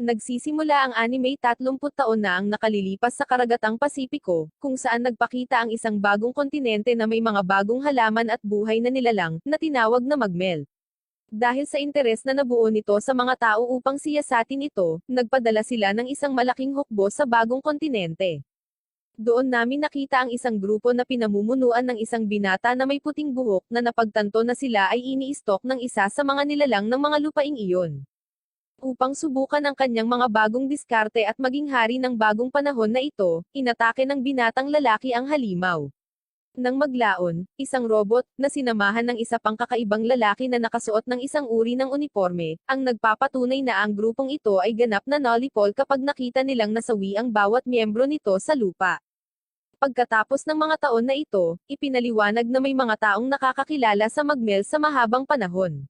Nagsisimula ang anime 30 taon na ang nakalilipas sa karagatang Pasipiko, kung saan nagpakita ang isang bagong kontinente na may mga bagong halaman at buhay na nilalang, na tinawag na Magmel. Dahil sa interes na nabuo nito sa mga tao upang siyasatin ito, nagpadala sila ng isang malaking hukbo sa bagong kontinente. Doon namin nakita ang isang grupo na pinamumunuan ng isang binata na may puting buhok na napagtanto na sila ay ini-stalk ng isa sa mga nilalang ng mga lupaing iyon. Upang subukan ang kanyang mga bagong diskarte at maging hari ng bagong panahon na ito, inatake ng binatang lalaki ang halimaw. Nang maglaon, isang robot, na sinamahan ng isa pang kakaibang lalaki na nakasuot ng isang uri ng uniforme, ang nagpapatunay na ang grupong ito ay ganap na nolipol kapag nakita nilang nasawi ang bawat miyembro nito sa lupa. Pagkatapos ng mga taon na ito, ipinaliwanag na may mga taong nakakakilala sa Magmel sa mahabang panahon.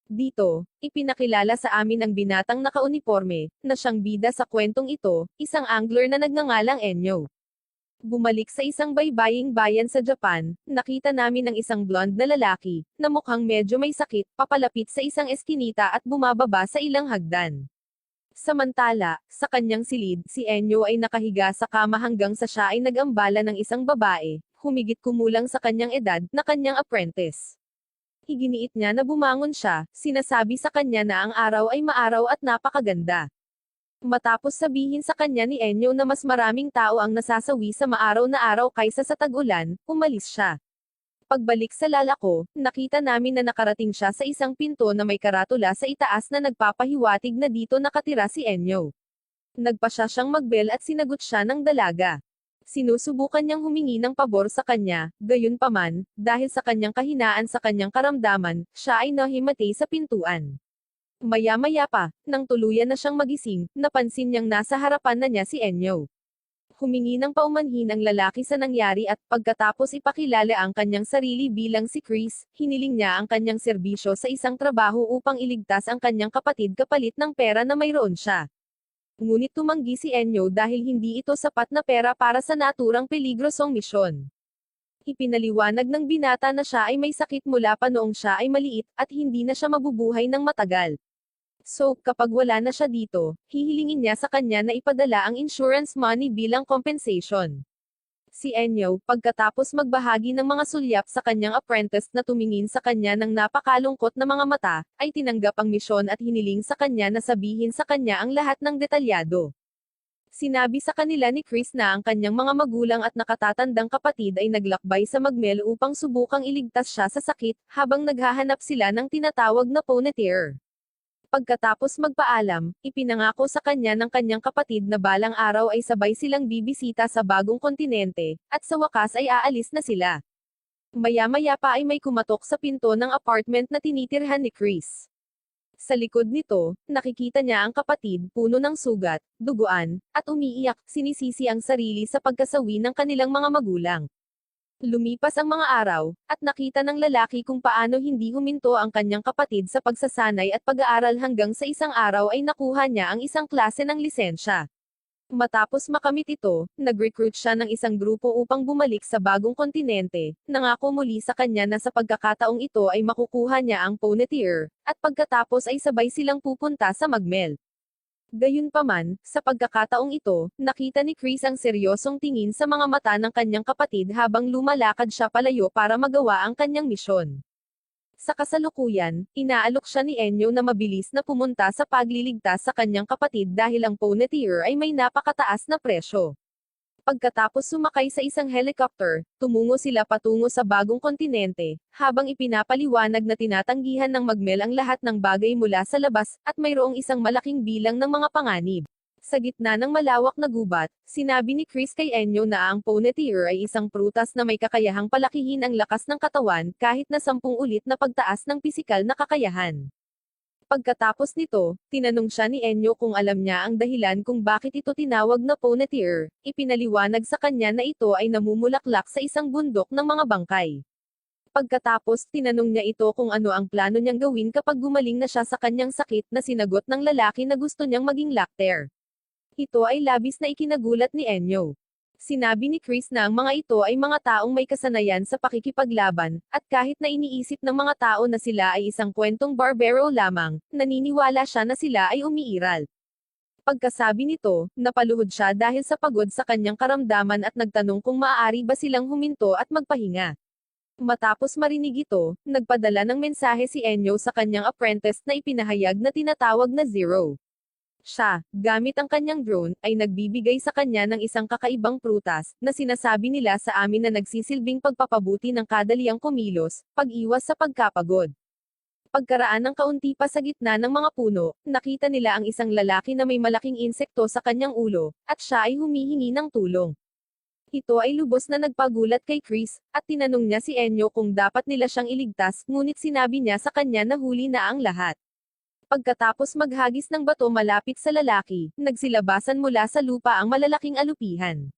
Dito, ipinakilala sa amin ang binatang nakauniforme, na siyang bida sa kwentong ito, isang angler na nagngangalang Enyo. Bumalik sa isang baybaying bayan sa Japan, nakita namin ang isang blonde na lalaki, na mukhang medyo may sakit, papalapit sa isang eskinita at bumababa sa ilang hagdan. Samantala, sa kanyang silid, si Enyo ay nakahiga sa kama hanggang sa siya ay nag-ambala ng isang babae, humigit kumulang sa kanyang edad, na kanyang apprentice. Iginiit niya na bumangon siya, sinasabi sa kanya na ang araw ay maaraw at napakaganda. Matapos sabihin sa kanya ni Enyo na mas maraming tao ang nasasawi sa maaraw na araw kaysa sa tag-ulan, umalis siya. Pagbalik sa lalako, nakita namin na nakarating siya sa isang pinto na may karatula sa itaas na nagpapahiwatig na dito nakatira si Enyo. Nagpa siya siyang magbel at sinagot siya ng dalaga. Sinusubukan niyang humingi ng pabor sa kanya, gayunpaman, dahil sa kanyang kahinaan sa kanyang karamdaman, siya ay nahimatay sa pintuan. Maya-maya pa, nang tuluyan na siyang magising, napansin niyang nasa harapan na niya si Enyo. Humingi ng paumanhin ang lalaki sa nangyari at, pagkatapos ipakilala ang kanyang sarili bilang si Chris, hiniling niya ang kanyang serbisyo sa isang trabaho upang iligtas ang kanyang kapatid kapalit ng pera na mayroon siya. Ngunit tumanggi si Enyo dahil hindi ito sapat na pera para sa naturang peligrosong misyon. Ipinaliwanag ng binata na siya ay may sakit mula pa noong siya ay maliit, at hindi na siya mabubuhay ng matagal. So, kapag wala na siya dito, hihilingin niya sa kanya na ipadala ang insurance money bilang compensation. Si Enyo, pagkatapos magbahagi ng mga sulyap sa kanyang apprentice na tumingin sa kanya ng napakalungkot na mga mata, ay tinanggap ang misyon at hiniling sa kanya na sabihin sa kanya ang lahat ng detalyado. Sinabi sa kanila ni Chris na ang kanyang mga magulang at nakatatandang kapatid ay naglakbay sa Magmel upang subukang iligtas siya sa sakit, habang naghahanap sila ng tinatawag na Ponytail. Pagkatapos magpaalam, ipinangako sa kanya ng kanyang kapatid na balang araw ay sabay silang bibisita sa bagong kontinente, at sa wakas ay aalis na sila. Maya-maya pa ay may kumatok sa pinto ng apartment na tinitirhan ni Chris. Sa likod nito, nakikita niya ang kapatid, puno ng sugat, duguan, at umiiyak, sinisisi ang sarili sa pagkasawi ng kanilang mga magulang. Lumipas ang mga araw, at nakita ng lalaki kung paano hindi huminto ang kanyang kapatid sa pagsasanay at pag-aaral hanggang sa isang araw ay nakuha niya ang isang klase ng lisensya. Matapos makamit ito, nag-recruit siya ng isang grupo upang bumalik sa bagong kontinente, nangako muli sa kanya na sa pagkakataong ito ay makukuha niya ang Ponytail, at pagkatapos ay sabay silang pupunta sa Magmel. Gayunpaman, sa pagkakataong ito, nakita ni Chris ang seryosong tingin sa mga mata ng kanyang kapatid habang lumalakad siya palayo para magawa ang kanyang misyon. Sa kasalukuyan, inaalok siya ni Enyo na mabilis na pumunta sa pagliligtas sa kanyang kapatid dahil ang Ponytail ay may napakataas na presyo. Pagkatapos sumakay sa isang helicopter, tumungo sila patungo sa bagong kontinente, habang ipinapaliwanag na tinatanggihan ng Magmel ang lahat ng bagay mula sa labas, at mayroong isang malaking bilang ng mga panganib. Sa gitna ng malawak na gubat, sinabi ni Chris kay Enyo na ang Ponytail ay isang prutas na may kakayahang palakihin ang lakas ng katawan kahit na 10 ulit na pagtaas ng pisikal na kakayahan. Pagkatapos nito, tinanong siya ni Enyo kung alam niya ang dahilan kung bakit ito tinawag na Ponytail. Ipinaliwanag sa kanya na ito ay namumulaklak sa isang bundok ng mga bangkay. Pagkatapos, tinanong niya ito kung ano ang plano niyang gawin kapag gumaling na siya sa kanyang sakit, na sinagot ng lalaki na gusto niyang maging lactaire. Ito ay labis na ikinagulat ni Enyo. Sinabi ni Chris na ang mga ito ay mga taong may kasanayan sa pakikipaglaban, at kahit na iniisip ng mga tao na sila ay isang kwentong barbero lamang, naniniwala siya na sila ay umiiral. Pagkasabi nito, napaluhod siya dahil sa pagod sa kanyang karamdaman at nagtanong kung maaari ba silang huminto at magpahinga. Matapos marinig ito, nagpadala ng mensahe si Enyo sa kanyang apprentice na ipinahayag na tinatawag na Zero. Siya, gamit ang kanyang drone, ay nagbibigay sa kanya ng isang kakaibang prutas, na sinasabi nila sa amin na nagsisilbing pagpapabuti ng kadaliang kumilos, pag-iwas sa pagkapagod. Pagkaraan ng kaunti pa sa gitna ng mga puno, nakita nila ang isang lalaki na may malaking insekto sa kanyang ulo, at siya ay humihingi ng tulong. Ito ay lubos na nagpagulat kay Chris, at tinanong niya si Enyo kung dapat nila siyang iligtas, ngunit sinabi niya sa kanya na huli na ang lahat. Pagkatapos maghagis ng bato malapit sa lalaki, nagsilabasan mula sa lupa ang malalaking alupihan.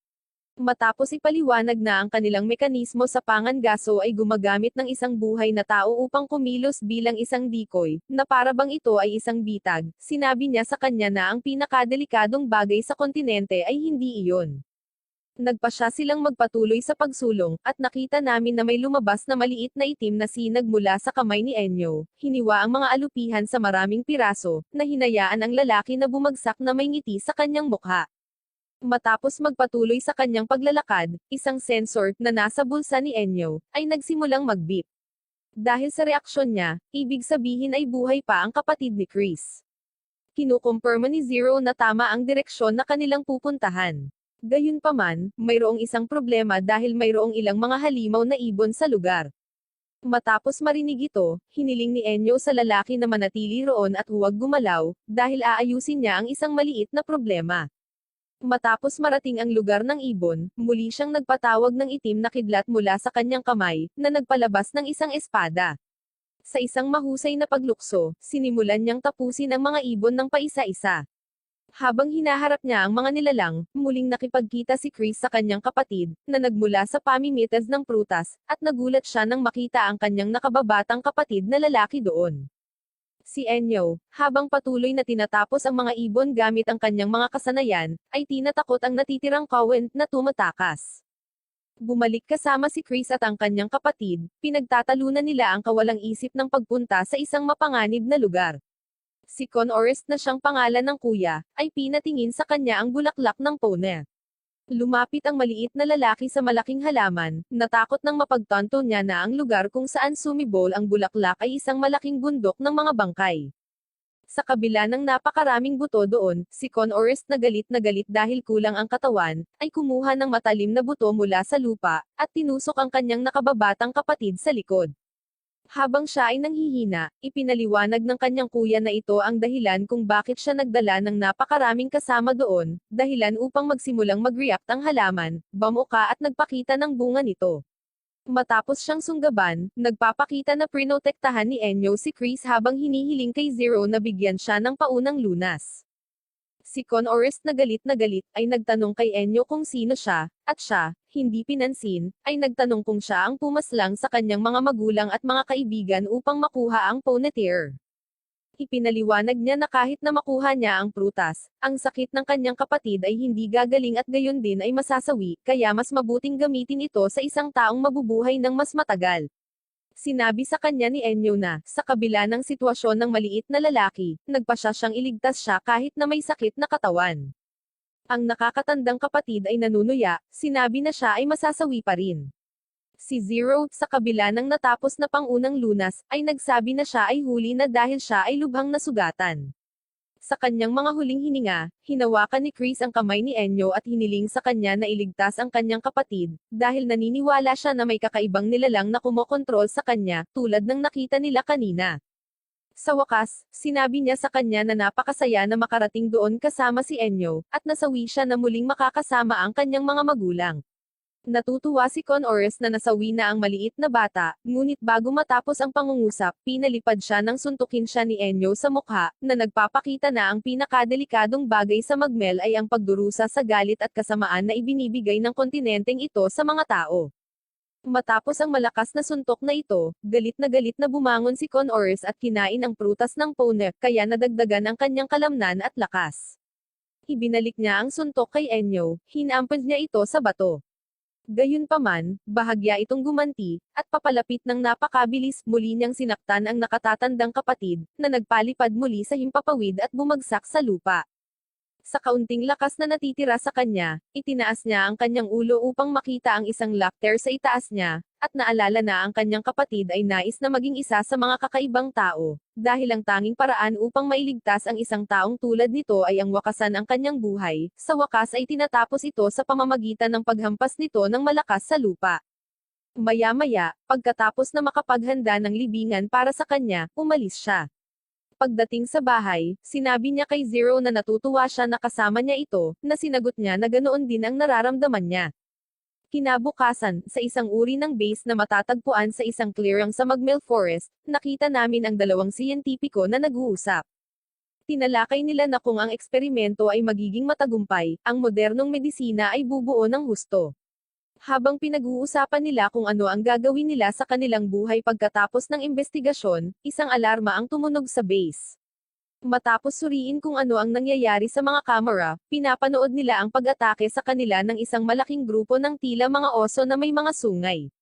Matapos ipaliwanag na ang kanilang mekanismo sa pangangaso ay gumagamit ng isang buhay na tao upang kumilos bilang isang decoy, na para bang ito ay isang bitag, sinabi niya sa kanya na ang pinakadelikadong bagay sa kontinente ay hindi iyon. Nagpasya silang magpatuloy sa pagsulong, at nakita namin na may lumabas na maliit na itim na sinag mula sa kamay ni Enyo, hiniwa ang mga alupihan sa maraming piraso, na hinayaan ang lalaki na bumagsak na may ngiti sa kanyang mukha. Matapos magpatuloy sa kanyang paglalakad, isang sensor na nasa bulsa ni Enyo ay nagsimulang mag-beep. Dahil sa reaksyon niya, ibig sabihin ay buhay pa ang kapatid ni Chris. Kinukumpirma ni Zero na tama ang direksyon na kanilang pupuntahan. Gayunpaman, mayroong isang problema dahil mayroong ilang mga halimaw na ibon sa lugar. Matapos marinig ito, hiniling ni Enyo sa lalaki na manatili roon at huwag gumalaw, dahil aayusin niya ang isang maliit na problema. Matapos marating ang lugar ng ibon, muli siyang nagpatawag ng itim na kidlat mula sa kanyang kamay, na nagpalabas ng isang espada. Sa isang mahusay na paglukso, sinimulan niyang tapusin ang mga ibon ng paisa-isa. Habang hinaharap niya ang mga nilalang, muling nakipagkita si Chris sa kanyang kapatid, na nagmula sa pamimitas ng prutas, at nagulat siya nang makita ang kanyang nakababatang kapatid na lalaki doon. Si Enyo, habang patuloy na tinatapos ang mga ibon gamit ang kanyang mga kasanayan, ay tinatakot ang natitirang Cowen na tumatakas. Bumalik kasama si Chris at ang kanyang kapatid, pinagtatalunan nila ang kawalang isip ng pagpunta sa isang mapanganib na lugar. Si Con Orest na siyang pangalan ng kuya, ay pinatingin sa kanya ang bulaklak ng pone. Lumapit ang maliit na lalaki sa malaking halaman, natakot nang mapagtanto niya na ang lugar kung saan sumibol ang bulaklak ay isang malaking bundok ng mga bangkay. Sa kabila ng napakaraming buto doon, si Con Orest na galit dahil kulang ang katawan, ay kumuha ng matalim na buto mula sa lupa, at tinusok ang kanyang nakababatang kapatid sa likod. Habang siya ay nanghihina, ipinaliwanag ng kanyang kuya na ito ang dahilan kung bakit siya nagdala ng napakaraming kasama doon, dahilan upang magsimulang mag-react ang halaman, bamuka at nagpakita ng bunga nito. Matapos siyang sunggaban, nagpapakita na prinotektahan ni Enyo si Chris habang hinihiling kay Zero na bigyan siya ng paunang lunas. Si Con Orest na galit, ay nagtanong kay Enyo kung sino siya, at siya, hindi pinansin, ay nagtanong kung siya ang pumaslang sa kanyang mga magulang at mga kaibigan upang makuha ang Ponytail. Ipinaliwanag niya na kahit na makuha niya ang prutas, ang sakit ng kanyang kapatid ay hindi gagaling at gayon din ay masasawi, kaya mas mabuting gamitin ito sa isang taong mabubuhay ng mas matagal. Sinabi sa kanya ni Enyo na, sa kabila ng sitwasyon ng maliit na lalaki, nagpasya siyang iligtas siya kahit na may sakit na katawan. Ang nakakatandang kapatid ay nanunuya, sinabi na siya ay masasawi pa rin. Si Zero, sa kabila ng natapos na pangunang lunas, ay nagsabi na siya ay huli na dahil siya ay lubhang nasugatan. Sa kanyang mga huling hininga, hinawakan ni Chris ang kamay ni Enyo at hiniling sa kanya na iligtas ang kanyang kapatid, dahil naniniwala siya na may kakaibang nilalang na kumokontrol sa kanya, tulad ng nakita nila kanina. Sa wakas, sinabi niya sa kanya na napakasaya na makarating doon kasama si Enyo, at nasawi siya na muling makakasama ang kanyang mga magulang. Natutuwa si Con Orest na nasawi na ang maliit na bata, ngunit bago matapos ang pangungusap, pinalipad siya nang suntukin siya ni Enyo sa mukha, na nagpapakita na ang pinakadelikadong bagay sa magmel ay ang pagdurusa sa galit at kasamaan na ibinibigay ng kontinenteng ito sa mga tao. Matapos ang malakas na suntok na ito, galit na bumangon si Con Orest at kinain ang prutas ng pone, kaya nadagdagan ang kanyang kalamnan at lakas. Ibinalik niya ang suntok kay Enyo, hinampad niya ito sa bato. Gayunpaman, bahagya itong gumanti, at papalapit ng napakabilis, muli niyang sinaktan ang nakatatandang kapatid, na nagpalipad muli sa himpapawid at bumagsak sa lupa. Sa kaunting lakas na natitira sa kanya, itinaas niya ang kanyang ulo upang makita ang isang lacter sa itaas niya, at naalala na ang kanyang kapatid ay nais na maging isa sa mga kakaibang tao, dahil ang tanging paraan upang mailigtas ang isang taong tulad nito ay ang wakasan ang kanyang buhay, sa wakas ay tinatapos ito sa pamamagitan ng paghampas nito ng malakas sa lupa. Maya-maya, pagkatapos na makapaghanda ng libingan para sa kanya, umalis siya. Pagdating sa bahay, sinabi niya kay Zero na natutuwa siya na kasama niya ito, na sinagot niya na ganoon din ang nararamdaman niya. Kinabukasan, sa isang uri ng base na matatagpuan sa isang clearing sa Magmel Forest, nakita namin ang dalawang siyentipiko na nag-uusap. Tinalakay nila na kung ang eksperimento ay magiging matagumpay, ang modernong medisina ay bubuo ng husto. Habang pinag-uusapan nila kung ano ang gagawin nila sa kanilang buhay pagkatapos ng investigasyon, isang alarma ang tumunog sa base. Matapos suriin kung ano ang nangyayari sa mga kamera, pinapanood nila ang pag-atake sa kanila ng isang malaking grupo ng tila mga oso na may mga sungay.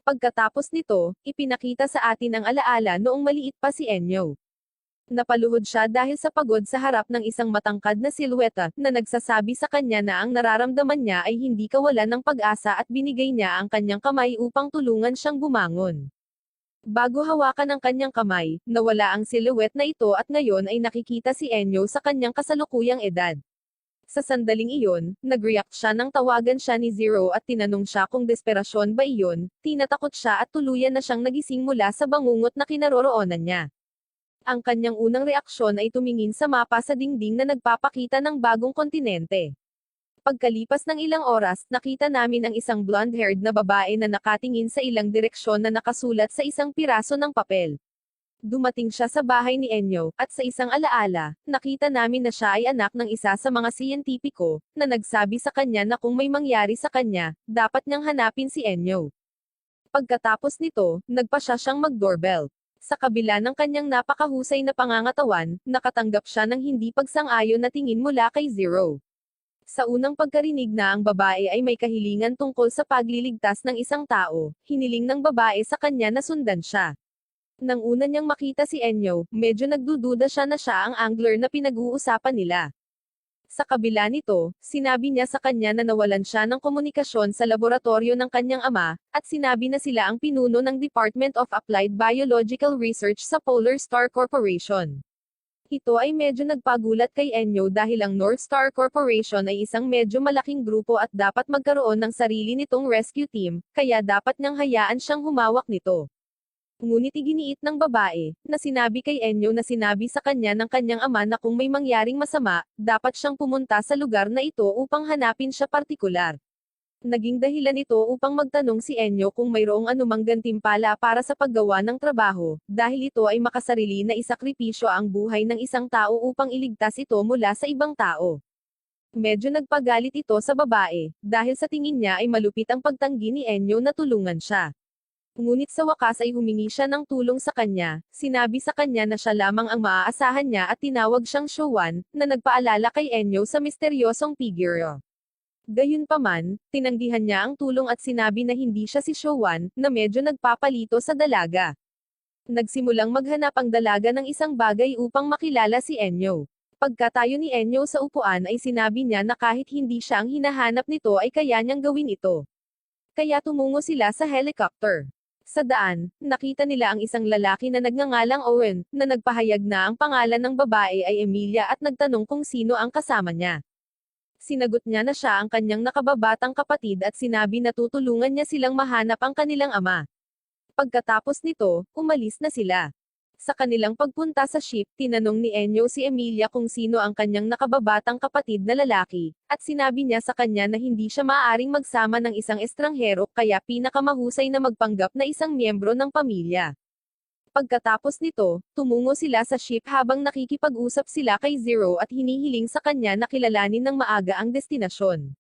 Pagkatapos nito, ipinakita sa atin ang alaala noong maliit pa si Enyo. Napaluhod siya dahil sa pagod sa harap ng isang matangkad na silweta, na nagsasabi sa kanya na ang nararamdaman niya ay hindi kawalan ng pag-asa at binigay niya ang kanyang kamay upang tulungan siyang bumangon. Bago hawakan ang kanyang kamay, nawala ang silhouette na ito at ngayon ay nakikita si Enyo sa kanyang kasalukuyang edad. Sa sandaling iyon, nag-react siya nang tawagan siya ni Zero at tinanong siya kung desperasyon ba iyon, tinatakot siya at tuluyan na siyang nagising mula sa bangungot na kinaroroonan niya. Ang kanyang unang reaksyon ay tumingin sa mapa sa dingding na nagpapakita ng bagong kontinente. Pagkalipas ng ilang oras, nakita namin ang isang blonde-haired na babae na nakatingin sa ilang direksyon na nakasulat sa isang piraso ng papel. Dumating siya sa bahay ni Enyo, at sa isang alaala, nakita namin na siya ay anak ng isa sa mga siyentipiko, na nagsabi sa kanya na kung may mangyari sa kanya, dapat niyang hanapin si Enyo. Pagkatapos nito, nagpa siya siyang mag-doorbell. Sa kabila ng kanyang napakahusay na pangangatawan, nakatanggap siya ng hindi pagsang-ayon na tingin mula kay Zero. Sa unang pagkarinig na ang babae ay may kahilingan tungkol sa pagliligtas ng isang tao, hiniling ng babae sa kanya na sundan siya. Nang una niyang makita si Enyo, medyo nagdududa siya na siya ang angler na pinag-uusapan nila. Sa kabila nito, sinabi niya sa kanya na nawalan siya ng komunikasyon sa laboratorio ng kanyang ama, at sinabi na sila ang pinuno ng Department of Applied Biological Research sa Polar Star Corporation. Ito ay medyo nagpagulat kay Enyo dahil ang North Star Corporation ay isang medyo malaking grupo at dapat magkaroon ng sarili nitong rescue team, kaya dapat niyang hayaan siyang humawak nito. Ngunit iginiit ng babae, na sinabi kay Enyo na sinabi sa kanya ng kanyang ama na kung may mangyaring masama, dapat siyang pumunta sa lugar na ito upang hanapin siya partikular. Naging dahilan ito upang magtanong si Enyo kung mayroong anumang gantimpala para sa paggawa ng trabaho, dahil ito ay makasarili na isakripisyo ang buhay ng isang tao upang iligtas ito mula sa ibang tao. Medyo nagpagalit ito sa babae, dahil sa tingin niya ay malupit ang pagtanggi ni Enyo na tulungan siya. Ngunit sa wakas ay humingi siya ng tulong sa kanya, sinabi sa kanya na siya lamang ang maaasahan niya at tinawag siyang Showan, na nagpaalala kay Enyo sa misteryosong figure. Gayunpaman, tinanggihan niya ang tulong at sinabi na hindi siya si Showan, na medyo nagpapalito sa dalaga. Nagsimulang maghanap ang dalaga ng isang bagay upang makilala si Enyo. Pagkatayo ni Enyo sa upuan ay sinabi niya na kahit hindi siya ang hinahanap nito ay kaya niyang gawin ito. Kaya tumungo sila sa helicopter. Sa daan, nakita nila ang isang lalaki na nagngangalang Owen, na nagpahayag na ang pangalan ng babae ay Emilia at nagtanong kung sino ang kasama niya. Sinagot niya na siya ang kanyang nakababatang kapatid at sinabi na tutulungan niya silang mahanap ang kanilang ama. Pagkatapos nito, umalis na sila. Sa kanilang pagpunta sa ship, tinanong ni Enyo si Emilia kung sino ang kanyang nakababatang kapatid na lalaki, at sinabi niya sa kanya na hindi siya maaaring magsama ng isang estranghero, kaya pinakamahusay na magpanggap na isang miyembro ng pamilya. Pagkatapos nito, tumungo sila sa ship habang nakikipag-usap sila kay Zero at hinihiling sa kanya na kilalanin ng maaga ang destinasyon.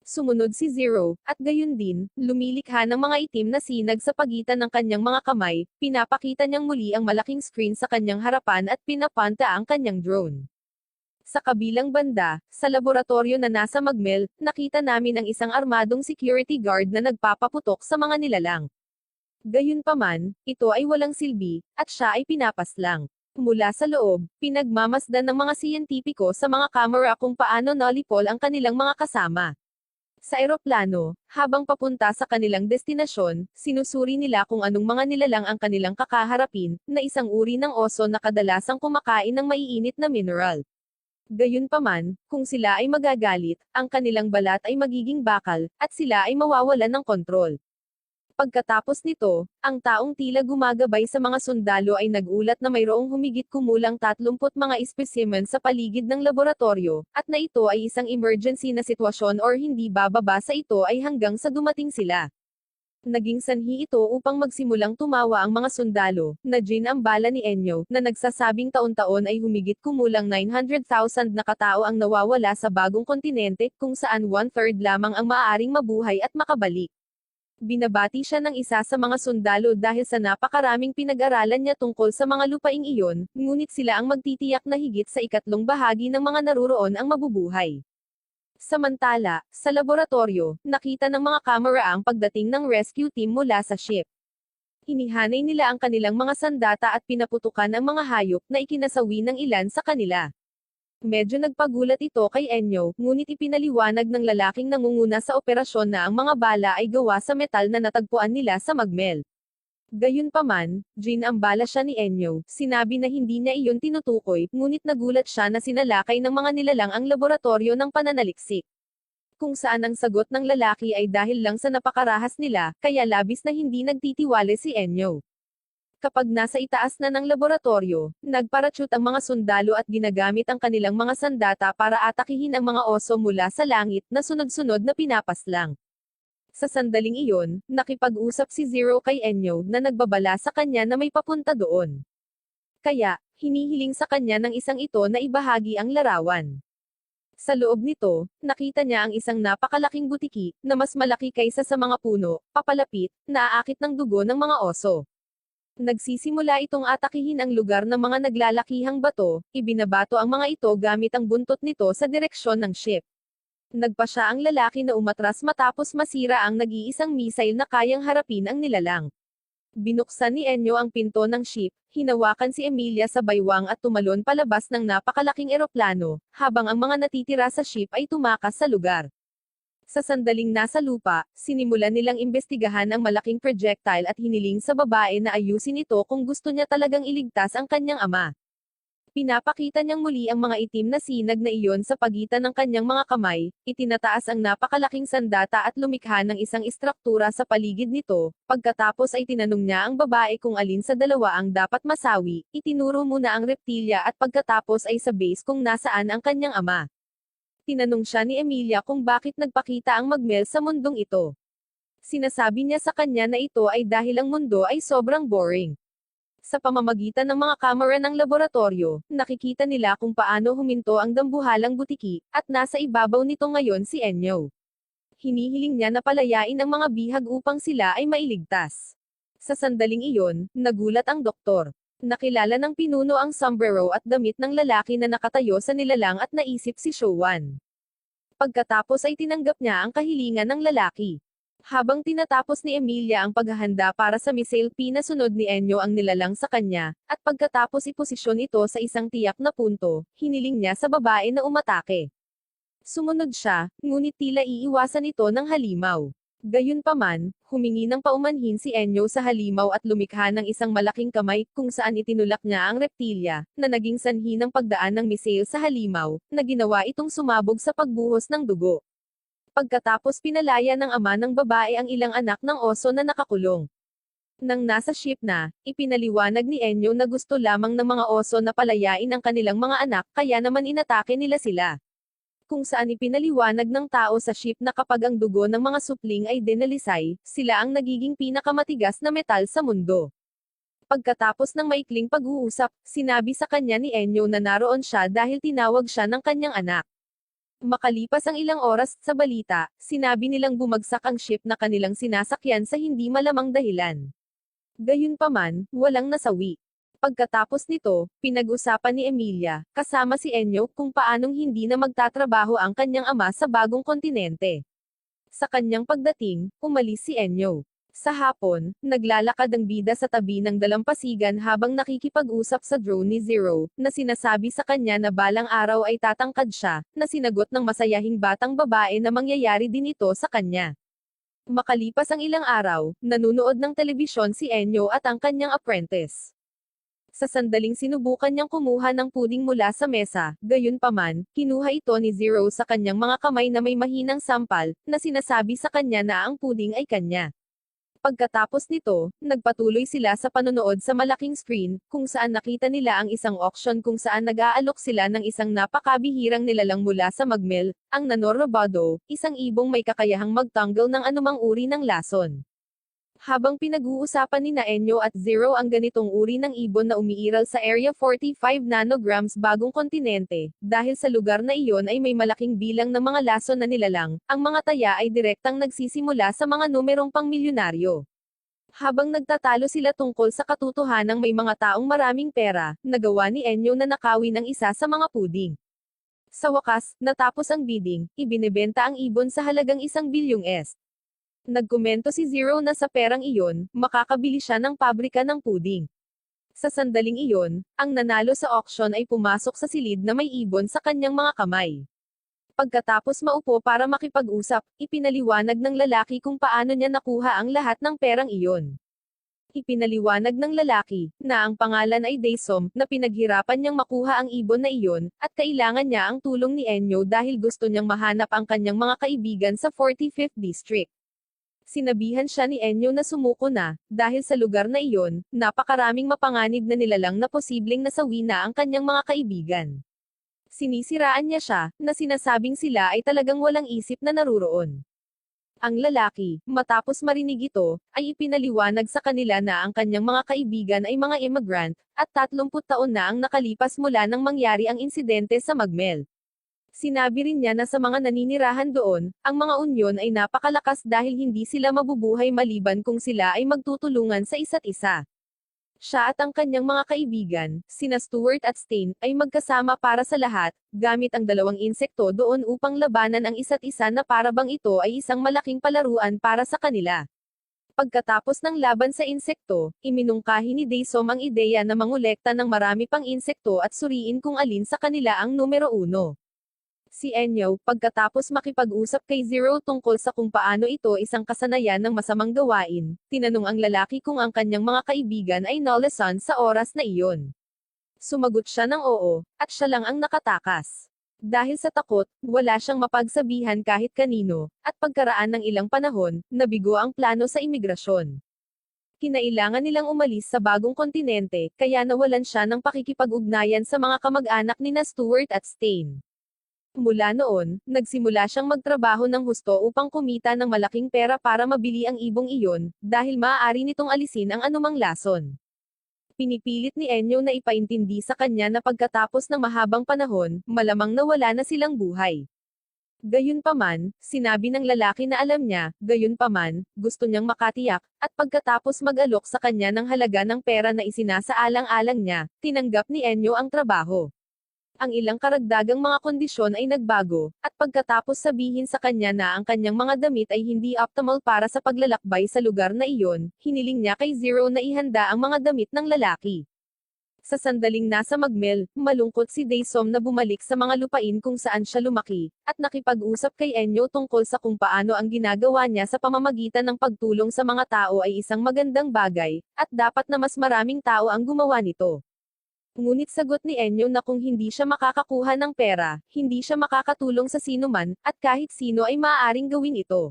Sumunod si Zero, at gayon din, lumilikha ng mga itim na sinag sa pagitan ng kanyang mga kamay, pinapakita niyang muli ang malaking screen sa kanyang harapan at pinapanta ang kanyang drone. Sa kabilang banda, sa laboratorio na nasa Magmel, nakita namin ang isang armadong security guard na nagpapaputok sa mga nilalang. Gayunpaman, ito ay walang silbi, at siya ay pinapaslang. Mula sa loob, pinagmamasdan ng mga siyentipiko sa mga kamera kung paano nalipol ang kanilang mga kasama. Sa eroplano, habang papunta sa kanilang destinasyon, sinusuri nila kung anong mga nilalang ang kanilang kakaharapin, na isang uri ng oso na kadalasang kumakain ng maiinit na mineral. Gayunpaman, kung sila ay magagalit, ang kanilang balat ay magiging bakal, at sila ay mawawalan ng kontrol. Pagkatapos nito, ang taong tila gumagabay sa mga sundalo ay nagulat na mayroong humigit kumulang 30 mga espesimen sa paligid ng laboratorio, at na ito ay isang emergency na sitwasyon or hindi bababa sa ito ay hanggang sa dumating sila. Naging sanhi ito upang magsimulang tumawa ang mga sundalo, na Jean ang bala ni Enyo, na nagsasabing taon-taon ay humigit kumulang 900,000 na katao ang nawawala sa bagong kontinente, kung saan 1/3 lamang ang maaaring mabuhay at makabalik. Binabati siya ng isa sa mga sundalo dahil sa napakaraming pinag-aralan niya tungkol sa mga lupaing iyon, ngunit sila ang magtitiyak na higit sa ikatlong bahagi ng mga naruroon ang mabubuhay. Samantala, sa laboratorio, nakita ng mga kamera ang pagdating ng rescue team mula sa ship. Hinihanay nila ang kanilang mga sandata at pinaputukan ang mga hayop na ikinasawi ng ilan sa kanila. Medyo nagpagulat ito kay Enyo, ngunit ipinaliwanag ng lalaking nangunguna sa operasyon na ang mga bala ay gawa sa metal na natagpuan nila sa magmel. Gayunpaman, Jean ang bala siya ni Enyo, sinabi na hindi niya iyon tinutukoy, ngunit nagulat siya na sinalakay ng mga nilalang ang laboratorio ng pananaliksik. Kung saan ang sagot ng lalaki ay dahil lang sa napakarahas nila, kaya labis na hindi nagtitiwala si Enyo. Kapag nasa itaas na ng laboratorio, nagparachute ang mga sundalo at ginagamit ang kanilang mga sandata para atakihin ang mga oso mula sa langit na sunod-sunod na pinapaslang. Sa sandaling iyon, nakipag-usap si Zero kay Enyo na nagbabala sa kanya na may papunta doon. Kaya, hinihiling sa kanya ng isang ito na ibahagi ang larawan. Sa loob nito, nakita niya ang isang napakalaking butiki, na mas malaki kaysa sa mga puno, papalapit, na aakit ng dugo ng mga oso. Nagsisimula itong atakihin ang lugar ng mga naglalakihang bato, ibinabato ang mga ito gamit ang buntot nito sa direksyon ng ship. Nagpa siya ang lalaki na umatras matapos masira ang nag-iisang missile na kayang harapin ang nilalang. Binuksan ni Enyo ang pinto ng ship, hinawakan si Emilia sa baywang at tumalon palabas ng napakalaking eroplano, habang ang mga natitira sa ship ay tumakas sa lugar. Sa sandaling nasa lupa, sinimulan nilang imbestigahan ang malaking projectile at hiniling sa babae na ayusin ito kung gusto niya talagang iligtas ang kanyang ama. Pinapakita niyang muli ang mga itim na sinag na iyon sa pagitan ng kanyang mga kamay, itinataas ang napakalaking sandata at lumikha ng isang istruktura sa paligid nito, pagkatapos ay tinanong niya ang babae kung alin sa dalawa ang dapat masawi, itinuro muna ang reptilya at pagkatapos ay sa base kung nasaan ang kanyang ama. Tinanong siya ni Emilia kung bakit nagpakita ang magmel sa mundong ito. Sinasabi niya sa kanya na ito ay dahil ang mundo ay sobrang boring. Sa pamamagitan ng mga kamera ng laboratorio, nakikita nila kung paano huminto ang dambuhalang butiki, at nasa ibabaw nito ngayon si Enyo. Hinihiling niya na palayain ang mga bihag upang sila ay mailigtas. Sa sandaling iyon, nagulat ang doktor. Nakilala ng pinuno ang sombrero at damit ng lalaki na nakatayo sa nilalang at naisip si Showan. Pagkatapos ay tinanggap niya ang kahilingan ng lalaki. Habang tinatapos ni Emilia ang paghahanda para sa missile pinasunod ni Enyo ang nilalang sa kanya, at pagkatapos iposisyon ito sa isang tiyak na punto, hiniling niya sa babae na umatake. Sumunod siya, ngunit tila iiwasan ito ng halimaw. Gayunpaman, humingi ng paumanhin si Enyo sa halimaw at lumikha ng isang malaking kamay, kung saan itinulak niya ang reptilya, na naging sanhi ng pagdaan ng missile sa halimaw, na ginawa itong sumabog sa pagbuhos ng dugo. Pagkatapos pinalaya ng ama ng babae ang ilang anak ng oso na nakakulong. Nang nasa ship na, ipinaliwanag ni Enyo na gusto lamang ng mga oso na palayain ang kanilang mga anak, kaya naman inatake nila sila. Kung saan ipinaliwanag ng tao sa ship na kapag ang dugo ng mga supling ay dinalisay, sila ang nagiging pinakamatigas na metal sa mundo. Pagkatapos ng maikling pag-uusap, sinabi sa kanya ni Enyo na naroon siya dahil tinawag siya ng kanyang anak. Makalipas ang ilang oras, sa balita, sinabi nilang bumagsak ang ship na kanilang sinasakyan sa hindi malamang dahilan. Gayunpaman, walang nasawi. Pagkatapos nito, pinag-usapan ni Emilia, kasama si Enyo, kung paanong hindi na magtatrabaho ang kanyang ama sa bagong kontinente. Sa kanyang pagdating, umalis si Enyo. Sa hapon, naglalakad ang bida sa tabi ng dalampasigan habang nakikipag-usap sa drone ni Zero, na sinasabi sa kanya na balang araw ay tatangkad siya, na sinagot ng masayahing batang babae na mangyayari din ito sa kanya. Makalipas ang ilang araw, nanunood ng telebisyon si Enyo at ang kanyang apprentice. Sa sandaling sinubukan niyang kumuha ng puding mula sa mesa, gayunpaman, kinuha ito ni Zero sa kanyang mga kamay na may mahinang sampal, na sinasabi sa kanya na ang puding ay kanya. Pagkatapos nito, nagpatuloy sila sa panonood sa malaking screen, kung saan nakita nila ang isang auction kung saan nag-aalok sila ng isang napakabihirang nilalang mula sa Magmel, ang Nanorobado, isang ibong may kakayahang magtanggal ng anumang uri ng lason. Habang pinag-uusapan ni Enyo at Zero ang ganitong uri ng ibon na umiiral sa Area 45 nanograms bagong kontinente, dahil sa lugar na iyon ay may malaking bilang ng mga lason na nilalang, ang mga taya ay direktang nagsisimula sa mga numerong pangmilyonaryo. Habang nagtatalo sila tungkol sa katotohanang may mga taong maraming pera, nagawa ni Enyo na nakawin ang isa sa mga puding. Sa wakas, natapos ang bidding, ibinebenta ang ibon sa halagang 1 bilyong. Nagkomento si Zero na sa perang iyon, makakabili siya ng pabrika ng puding. Sa sandaling iyon, ang nanalo sa auction ay pumasok sa silid na may ibon sa kanyang mga kamay. Pagkatapos maupo para makipag-usap, ipinaliwanag ng lalaki kung paano niya nakuha ang lahat ng perang iyon. Ipinaliwanag ng lalaki, na ang pangalan ay Daysom, na pinaghirapan niyang makuha ang ibon na iyon, at kailangan niya ang tulong ni Enyo dahil gusto niyang mahanap ang kanyang mga kaibigan sa 45th District. Sinabihan siya ni Enyo na sumuko na, dahil sa lugar na iyon, napakaraming mapanganib na nilalang na posibleng nasawi na ang kanyang mga kaibigan. Sinisiraan niya siya, na sinasabing sila ay talagang walang isip na naruroon. Ang lalaki, matapos marinig ito, ay ipinaliwanag sa kanila na ang kanyang mga kaibigan ay mga immigrant, at 30 taon na ang nakalipas mula nang mangyari ang insidente sa Magmel. Sinabi rin niya na sa mga naninirahan doon, ang mga unyon ay napakalakas dahil hindi sila mabubuhay maliban kung sila ay magtutulungan sa isa't isa. Siya at ang kanyang mga kaibigan, sina Stuart at Stain, ay magkasama para sa lahat, gamit ang dalawang insekto doon upang labanan ang isa't isa na para bang ito ay isang malaking palaruan para sa kanila. Pagkatapos ng laban sa insekto, iminungkahi ni Daysom ang ideya na mangolekta ng marami pang insekto at suriin kung alin sa kanila ang numero 1. Si Enyo, pagkatapos makipag-usap kay Zero tungkol sa kung paano ito isang kasanayan ng masamang gawain, tinanong ang lalaki kung ang kanyang mga kaibigan ay nalason sa oras na iyon. Sumagot siya ng oo, at siya lang ang nakatakas. Dahil sa takot, wala siyang mapagsabihan kahit kanino, at pagkaraan ng ilang panahon, nabigo ang plano sa imigrasyon. Kinailangan nilang umalis sa bagong kontinente, kaya nawalan siya ng pakikipag-ugnayan sa mga kamag-anak nina Stuart at Stain. Mula noon, nagsimula siyang magtrabaho ng husto upang kumita ng malaking pera para mabili ang ibong iyon, dahil maaari nitong alisin ang anumang lason. Pinipilit ni Enyo na ipaintindi sa kanya na pagkatapos ng mahabang panahon, malamang nawala na silang buhay. Gayunpaman, sinabi ng lalaki na alam niya, gayunpaman, gusto niyang makatiyak, at pagkatapos mag-alok sa kanya ng halaga ng pera na isinasaalang-alang niya, tinanggap ni Enyo ang trabaho. Ang ilang karagdagang mga kondisyon ay nagbago, at pagkatapos sabihin sa kanya na ang kanyang mga damit ay hindi optimal para sa paglalakbay sa lugar na iyon, hiniling niya kay Zero na ihanda ang mga damit ng lalaki. Sa sandaling nasa Magmel, malungkot si Daysom na bumalik sa mga lupain kung saan siya lumaki, at nakipag-usap kay Enyo tungkol sa kung paano ang ginagawa niya sa pamamagitan ng pagtulong sa mga tao ay isang magandang bagay, at dapat na mas maraming tao ang gumawa nito. Ngunit sagot ni Enyo na kung hindi siya makakakuha ng pera, hindi siya makakatulong sa sinuman, at kahit sino ay maaaring gawin ito.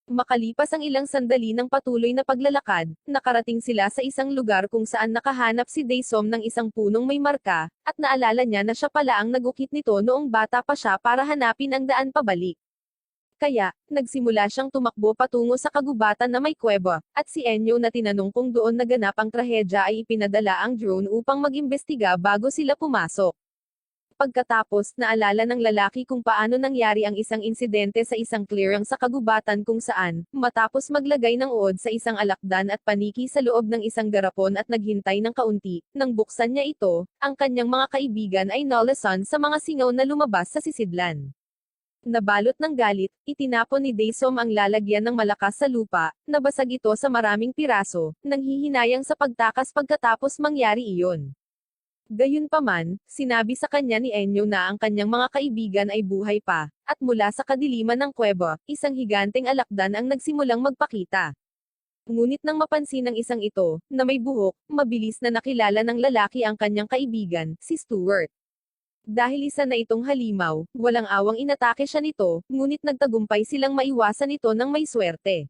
Makalipas ang ilang sandali ng patuloy na paglalakad, nakarating sila sa isang lugar kung saan nakahanap si Daysom ng isang punong may marka, at naalala niya na siya pala ang nagukit nito noong bata pa siya para hanapin ang daan pabalik. Kaya, nagsimula siyang tumakbo patungo sa kagubatan na may kuweba, at si Enyo na tinanong kung doon naganap ang trahedya ay ipinadala ang drone upang mag-imbestiga bago sila pumasok. Pagkatapos, naalala ng lalaki kung paano nangyari ang isang insidente sa isang clearing sa kagubatan kung saan, matapos maglagay ng uod sa isang alakdan at paniki sa loob ng isang garapon at naghintay ng kaunti, nang buksan niya ito, ang kanyang mga kaibigan ay nalason sa mga singaw na lumabas sa sisidlan. Nabalot ng galit, itinapon ni Daesom ang lalagyan ng malakas sa lupa, nabasag ito sa maraming piraso, nanghihinayang sa pagtakas pagkatapos mangyari iyon. Gayunpaman, sinabi sa kanya ni Enyo na ang kanyang mga kaibigan ay buhay pa, at mula sa kadiliman ng kuweba, isang higanteng alakdan ang nagsimulang magpakita. Ngunit nang mapansin ng isang ito, na may buhok, mabilis na nakilala ng lalaki ang kanyang kaibigan, si Stuart. Dahil isa na itong halimaw, walang awang inatake siya nito, ngunit nagtagumpay silang maiwasan ito ng may swerte.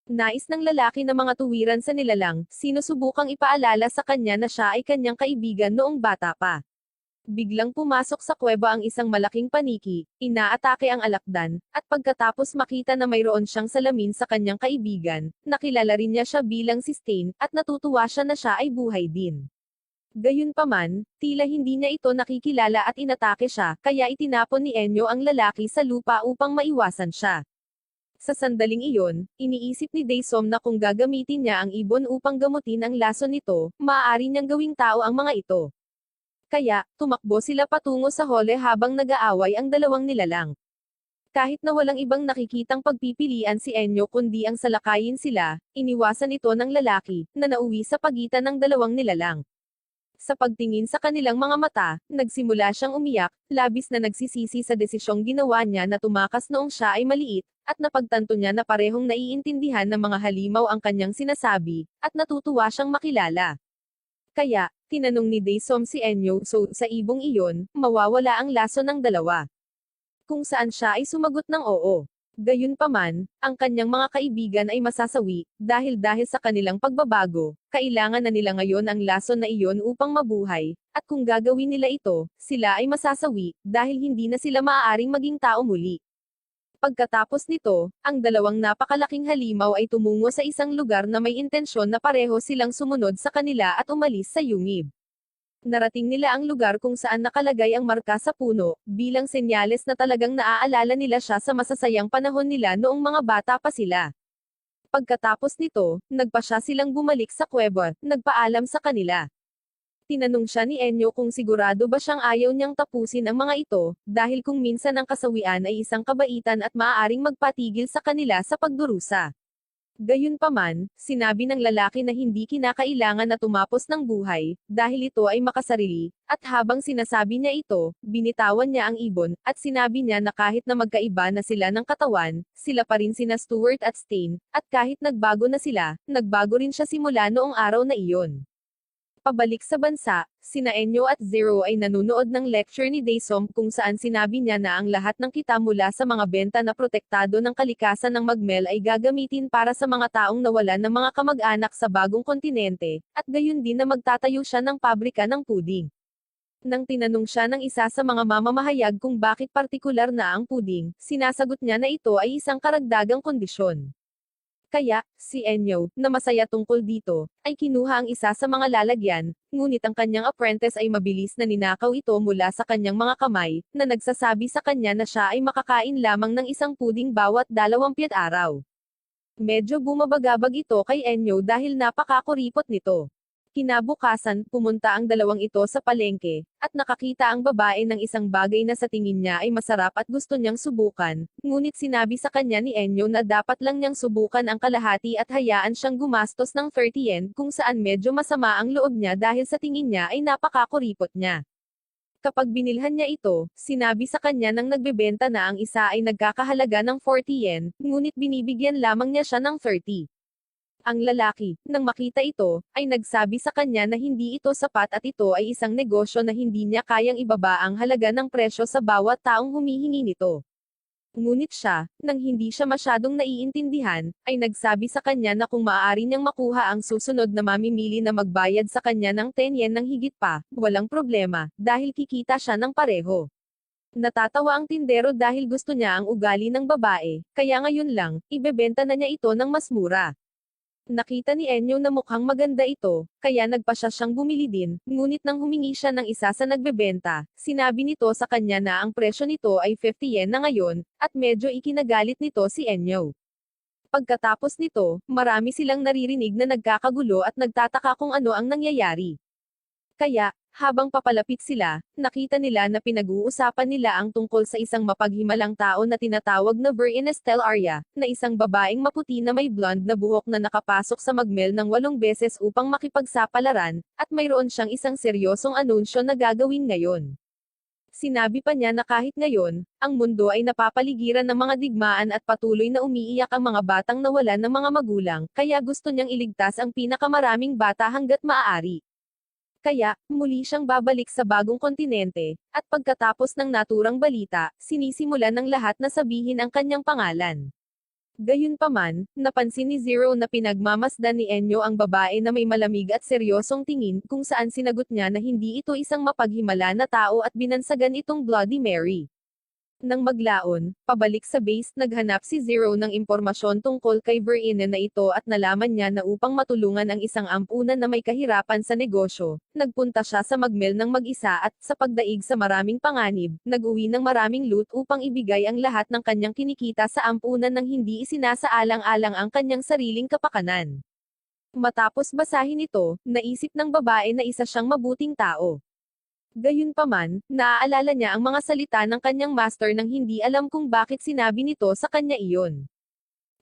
Nais ng lalaki na mga tuwiran sa nilalang, sinusubukang ipaalala sa kanya na siya ay kanyang kaibigan noong bata pa. Biglang pumasok sa kuweba ang isang malaking paniki, inaatake ang alakdan, at pagkatapos makita na mayroon siyang salamin sa kanyang kaibigan, nakilala rin niya siya bilang si Stain, at natutuwa siya na siya ay buhay din. Gayunpaman, tila hindi niya ito nakikilala at inatake siya, kaya itinapon ni Enyo ang lalaki sa lupa upang maiwasan siya. Sa sandaling iyon, iniisip ni Daesom na kung gagamitin niya ang ibon upang gamutin ang lason nito, maaari niyang gawing tao ang mga ito. Kaya, tumakbo sila patungo sa hole habang nag-aaway ang dalawang nilalang. Kahit na walang ibang nakikitang pagpipilian si Enyo kundi ang salakayin sila, iniwasan ito ng lalaki, na nauwi sa pagitan ng dalawang nilalang. Sa pagtingin sa kanilang mga mata, nagsimula siyang umiyak, labis na nagsisisi sa desisyong ginawa niya na tumakas noong siya ay maliit, at napagtanto niya na parehong naiintindihan ng mga halimaw ang kanyang sinasabi, at natutuwa siyang makilala. Kaya, tinanong ni Daesom si Enyo, so, sa ibong iyon, mawawala ang laso ng dalawa. Kung saan siya ay sumagot ng oo. Gayunpaman, ang kanyang mga kaibigan ay masasawi, dahil sa kanilang pagbabago, kailangan na nila ngayon ang lason na iyon upang mabuhay, at kung gagawin nila ito, sila ay masasawi, dahil hindi na sila maaaring maging tao muli. Pagkatapos nito, ang dalawang napakalaking halimaw ay tumungo sa isang lugar na may intensyon na pareho silang sumunod sa kanila at umalis sa yungib. Narating nila ang lugar kung saan nakalagay ang marka sa puno, bilang senyales na talagang naaalala nila siya sa masasayang panahon nila noong mga bata pa sila. Pagkatapos nito, nagpasya silang bumalik sa kuweba, nagpaalam sa kanila. Tinanong siya ni Enyo kung sigurado ba siyang ayaw niyang tapusin ang mga ito, dahil kung minsan ang kasawian ay isang kabaitan at maaaring magpatigil sa kanila sa pagdurusa. Gayunpaman, sinabi ng lalaki na hindi kinakailangan na tumapos ng buhay, dahil ito ay makasarili, at habang sinasabi niya ito, binitawan niya ang ibon, at sinabi niya na kahit na magkaiba na sila ng katawan, sila pa rin sina Stuart at Stain, at kahit nagbago na sila, nagbago rin siya simula noong araw na iyon. Pabalik sa bansa, sina Enyo at Zero ay nanunood ng lecture ni Daesom kung saan sinabi niya na ang lahat ng kita mula sa mga benta na protektado ng kalikasan ng Magmel ay gagamitin para sa mga taong nawalan ng mga kamag-anak sa bagong kontinente, at gayon din na magtatayo siya ng pabrika ng puding. Nang tinanong siya ng isa sa mga mamamahayag kung bakit partikular na ang puding, sinasagot niya na ito ay isang karagdagang kondisyon. Kaya, si Enyo, na masaya tungkol dito, ay kinuha ang isa sa mga lalagyan, ngunit ang kanyang apprentice ay mabilis na ninakaw ito mula sa kanyang mga kamay, na nagsasabi sa kanya na siya ay makakain lamang ng isang puding bawat 20 araw. Medyo bumabagabag ito kay Enyo dahil napakakuripot nito. Kinabukasan, pumunta ang dalawang ito sa palengke, at nakakita ang babae ng isang bagay na sa tingin niya ay masarap at gusto niyang subukan, ngunit sinabi sa kanya ni Enyo na dapat lang niyang subukan ang kalahati at hayaan siyang gumastos ng 30 yen kung saan medyo masama ang loob niya dahil sa tingin niya ay napakakuripot niya. Kapag binilhan niya ito, sinabi sa kanya nang nagbebenta na ang isa ay nagkakahalaga ng 40 yen, ngunit binibigyan lamang niya siya ng 30. Ang lalaki, nang makita ito, ay nagsabi sa kanya na hindi ito sapat at ito ay isang negosyo na hindi niya kayang ibaba ang halaga ng presyo sa bawat taong humihingi nito. Ngunit siya, nang hindi siya masyadong naiintindihan, ay nagsabi sa kanya na kung maaari niyang makuha ang susunod na mamimili na magbayad sa kanya ng 10 yen ng higit pa, walang problema, dahil kikita siya ng pareho. Natatawa ang tindero dahil gusto niya ang ugali ng babae, kaya ngayon lang, ibebenta na niya ito ng mas mura. Nakita ni Enyo na mukhang maganda ito, kaya nagpasya siyang bumili din, ngunit nang humingi siya ng isa sa nagbebenta, sinabi nito sa kanya na ang presyo nito ay 50 yen na ngayon, at medyo ikinagalit nito si Enyo. Pagkatapos nito, marami silang naririnig na nagkakagulo at nagtataka kung ano ang nangyayari. Kaya, Habang papalapit sila, nakita nila na pinag-uusapan nila ang tungkol sa isang mapaghimalang tao na tinatawag na Verena Stellaria, na isang babaeng maputi na may blonde na buhok na nakapasok sa magmel ng 8 beses upang makipagsapalaran, at mayroon siyang isang seryosong anunsyo na gagawin ngayon. Sinabi pa niya na kahit ngayon, ang mundo ay napapaligiran ng mga digmaan at patuloy na umiiyak ang mga batang nawalan ng mga magulang, kaya gusto niyang iligtas ang pinakamaraming bata hanggat maaari. Kaya, muli siyang babalik sa bagong kontinente, at pagkatapos ng naturang balita, sinisimulan ng lahat na sabihin ang kanyang pangalan. Gayunpaman, napansin ni Zero na pinagmamasdan ni Enyo ang babae na may malamig at seryosong tingin, kung saan sinagot niya na hindi ito isang mapaghimala na tao at binansagan itong Bloody Mary. Nang maglaon, pabalik sa base, naghanap si Zero ng impormasyon tungkol kay Verena na ito at nalaman niya na upang matulungan ang isang ampunan na may kahirapan sa negosyo, nagpunta siya sa magmel ng mag-isa at, sa pagdaig sa maraming panganib, nag-uwi ng maraming loot upang ibigay ang lahat ng kanyang kinikita sa ampunan nang hindi isinasaalang-alang ang kanyang sariling kapakanan. Matapos basahin ito, naisip ng babae na isa siyang mabuting tao. Gayunpaman, naaalala niya ang mga salita ng kanyang master nang hindi alam kung bakit sinabi nito sa kanya iyon.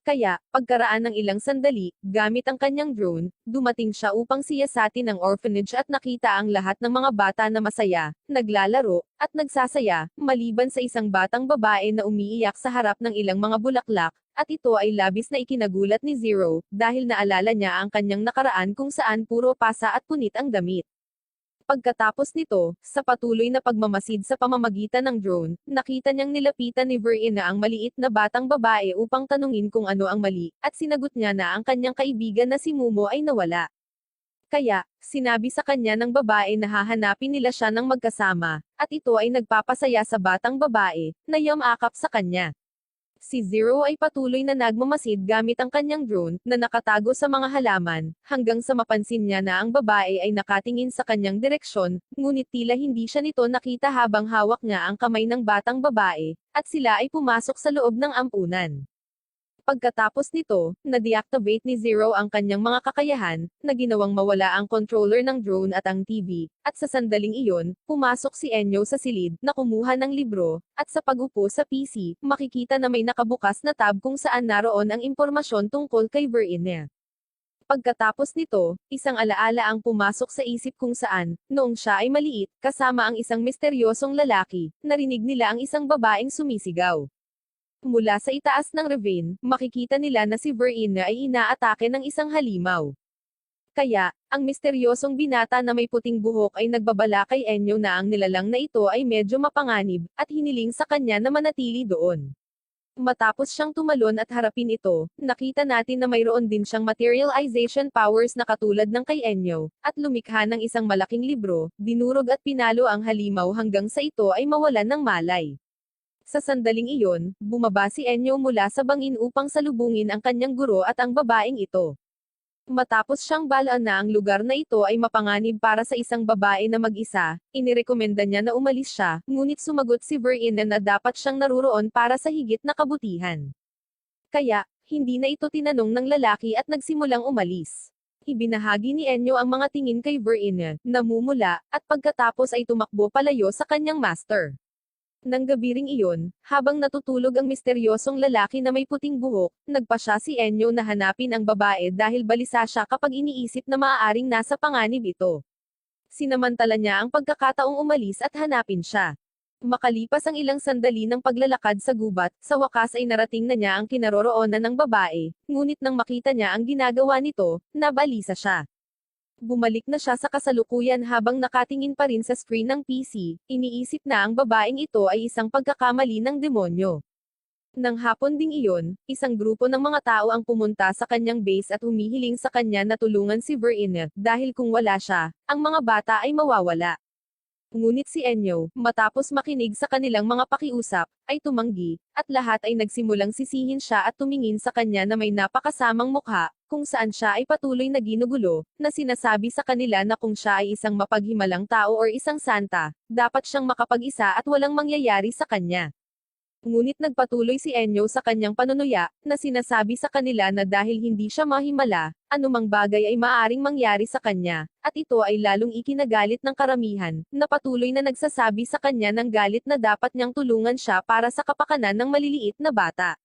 Kaya, pagkaraan ng ilang sandali, gamit ang kanyang drone, dumating siya upang siyasatin ang orphanage at nakita ang lahat ng mga bata na masaya, naglalaro, at nagsasaya, maliban sa isang batang babae na umiiyak sa harap ng ilang mga bulaklak, at ito ay labis na ikinagulat ni Zero, dahil naalala niya ang kanyang nakaraan kung saan puro pasa at punit ang damit. Pagkatapos nito, sa patuloy na pagmamasid sa pamamagitan ng drone, nakita niyang nilapitan ni Verena ang maliit na batang babae upang tanungin kung ano ang mali, at sinagot niya na ang kanyang kaibigan na si Mumo ay nawala. Kaya, sinabi sa kanya ng babae na hahanapin nila siya ng magkasama, at ito ay nagpapasaya sa batang babae, na yamakap sa kanya. Si Zero ay patuloy na nagmamasid gamit ang kanyang drone, na nakatago sa mga halaman, hanggang sa mapansin niya na ang babae ay nakatingin sa kanyang direksyon, ngunit tila hindi siya nito nakita habang hawak niya ang kamay ng batang babae, at sila ay pumasok sa loob ng ampunan. Pagkatapos nito, na-deactivate ni Zero ang kanyang mga kakayahan, na ginawang mawala ang controller ng drone at ang TV, at sa sandaling iyon, pumasok si Enyo sa silid, na kumuha ng libro, at sa pag-upo sa PC, makikita na may nakabukas na tab kung saan naroon ang impormasyon tungkol kay Verena. Pagkatapos nito, isang alaala ang pumasok sa isip kung saan, noong siya ay maliit, kasama ang isang misteryosong lalaki, narinig nila ang isang babaeng sumisigaw. Mula sa itaas ng ravine, makikita nila na si Verena ay inaatake ng isang halimaw. Kaya, ang misteryosong binata na may puting buhok ay nagbabala kay Enyo na ang nilalang na ito ay medyo mapanganib, at hiniling sa kanya na manatili doon. Matapos siyang tumalon at harapin ito, nakita natin na mayroon din siyang materialization powers na katulad ng kay Enyo, at lumikha ng isang malaking libro, dinurog at pinalo ang halimaw hanggang sa ito ay mawalan ng malay. Sa sandaling iyon, bumaba si Enyo mula sa bangin upang salubungin ang kanyang guro at ang babaeng ito. Matapos siyang balaan na ang lugar na ito ay mapanganib para sa isang babae na mag-isa, inirekomenda niya na umalis siya, ngunit sumagot si Verena na dapat siyang naruroon para sa higit na kabutihan. Kaya, hindi na ito tinanong ng lalaki at nagsimulang umalis. Ibinahagi ni Enyo ang mga tingin kay Verena, namumula, at pagkatapos ay tumakbo palayo sa kanyang master. Nang gabi ring iyon, habang natutulog ang misteryosong lalaki na may puting buhok, nagpa siya si Enyo na hanapin ang babae dahil balisa siya kapag iniisip na maaaring nasa panganib ito. Sinamantala niya ang pagkakataong umalis at hanapin siya. Makalipas ang ilang sandali ng paglalakad sa gubat, sa wakas ay narating na niya ang kinaroroonan ng babae, ngunit nang makita niya ang ginagawa nito, nabalisa siya. Bumalik na siya sa kasalukuyan habang nakatingin pa rin sa screen ng PC, iniisip na ang babaeng ito ay isang pagkakamali ng demonyo. Nang hapon ding iyon, isang grupo ng mga tao ang pumunta sa kanyang base at humihiling sa kanya na tulungan si Verena, dahil kung wala siya, ang mga bata ay mawawala. Ngunit si Enyo, matapos makinig sa kanilang mga pakiusap, ay tumanggi, at lahat ay nagsimulang sisihin siya at tumingin sa kanya na may napakasamang mukha, kung saan siya ay patuloy na ginugulo, na sinasabi sa kanila na kung siya ay isang mapaghimalang tao or isang santa, dapat siyang makapag-isa at walang mangyayari sa kanya. Ngunit nagpatuloy si Enyo sa kanyang panunuya, na sinasabi sa kanila na dahil hindi siya mahimala, anumang bagay ay maaaring mangyari sa kanya, at ito ay lalong ikinagalit ng karamihan, na patuloy na nagsasabi sa kanya ng galit na dapat niyang tulungan siya para sa kapakanan ng maliliit na bata.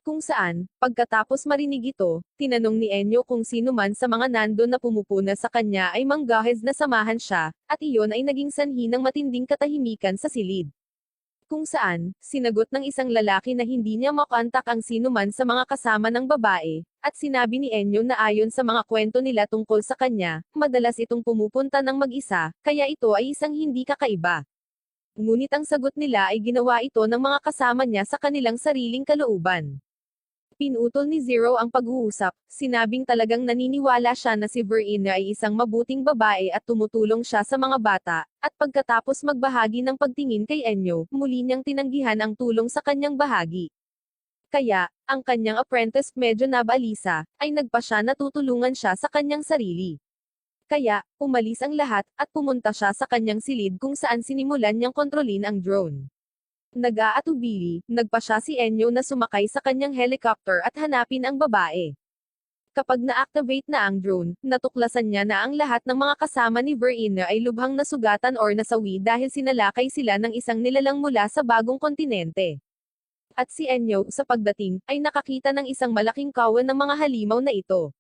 Kung saan, pagkatapos marinig ito, tinanong ni Enyo kung sino man sa mga nandon na pumupuna sa kanya ay manggahes na samahan siya, at iyon ay naging sanhi ng matinding katahimikan sa silid. Kung saan, sinagot ng isang lalaki na hindi niya makontak ang sino man sa mga kasama ng babae, at sinabi ni Enyo na ayon sa mga kwento nila tungkol sa kanya, madalas itong pumupunta ng mag-isa, kaya ito ay isang hindi kakaiba. Ngunit ang sagot nila ay ginawa ito ng mga kasama niya sa kanilang sariling kalooban. Pinutol ni Zero ang pag-uusap, sinabing talagang naniniwala siya na si Verena ay isang mabuting babae at tumutulong siya sa mga bata, at pagkatapos magbahagi ng pagtingin kay Enyo, muli niyang tinanggihan ang tulong sa kanyang bahagi. Kaya, ang kanyang apprentice medyo nabalisa, ay nagpa siya na tutulungan siya sa kanyang sarili. Kaya, umalis ang lahat, at pumunta siya sa kanyang silid kung saan sinimulan niyang kontrolin ang drone. Nag-aatubili, nagpa siya si Enyo na sumakay sa kanyang helicopter at hanapin ang babae. Kapag na-activate na ang drone, natuklasan niya na ang lahat ng mga kasama ni Verena ay lubhang nasugatan or nasawi dahil sinalakay sila ng isang nilalang mula sa bagong kontinente. At si Enyo, sa pagdating, ay nakakita ng isang malaking kawan ng mga halimaw na ito.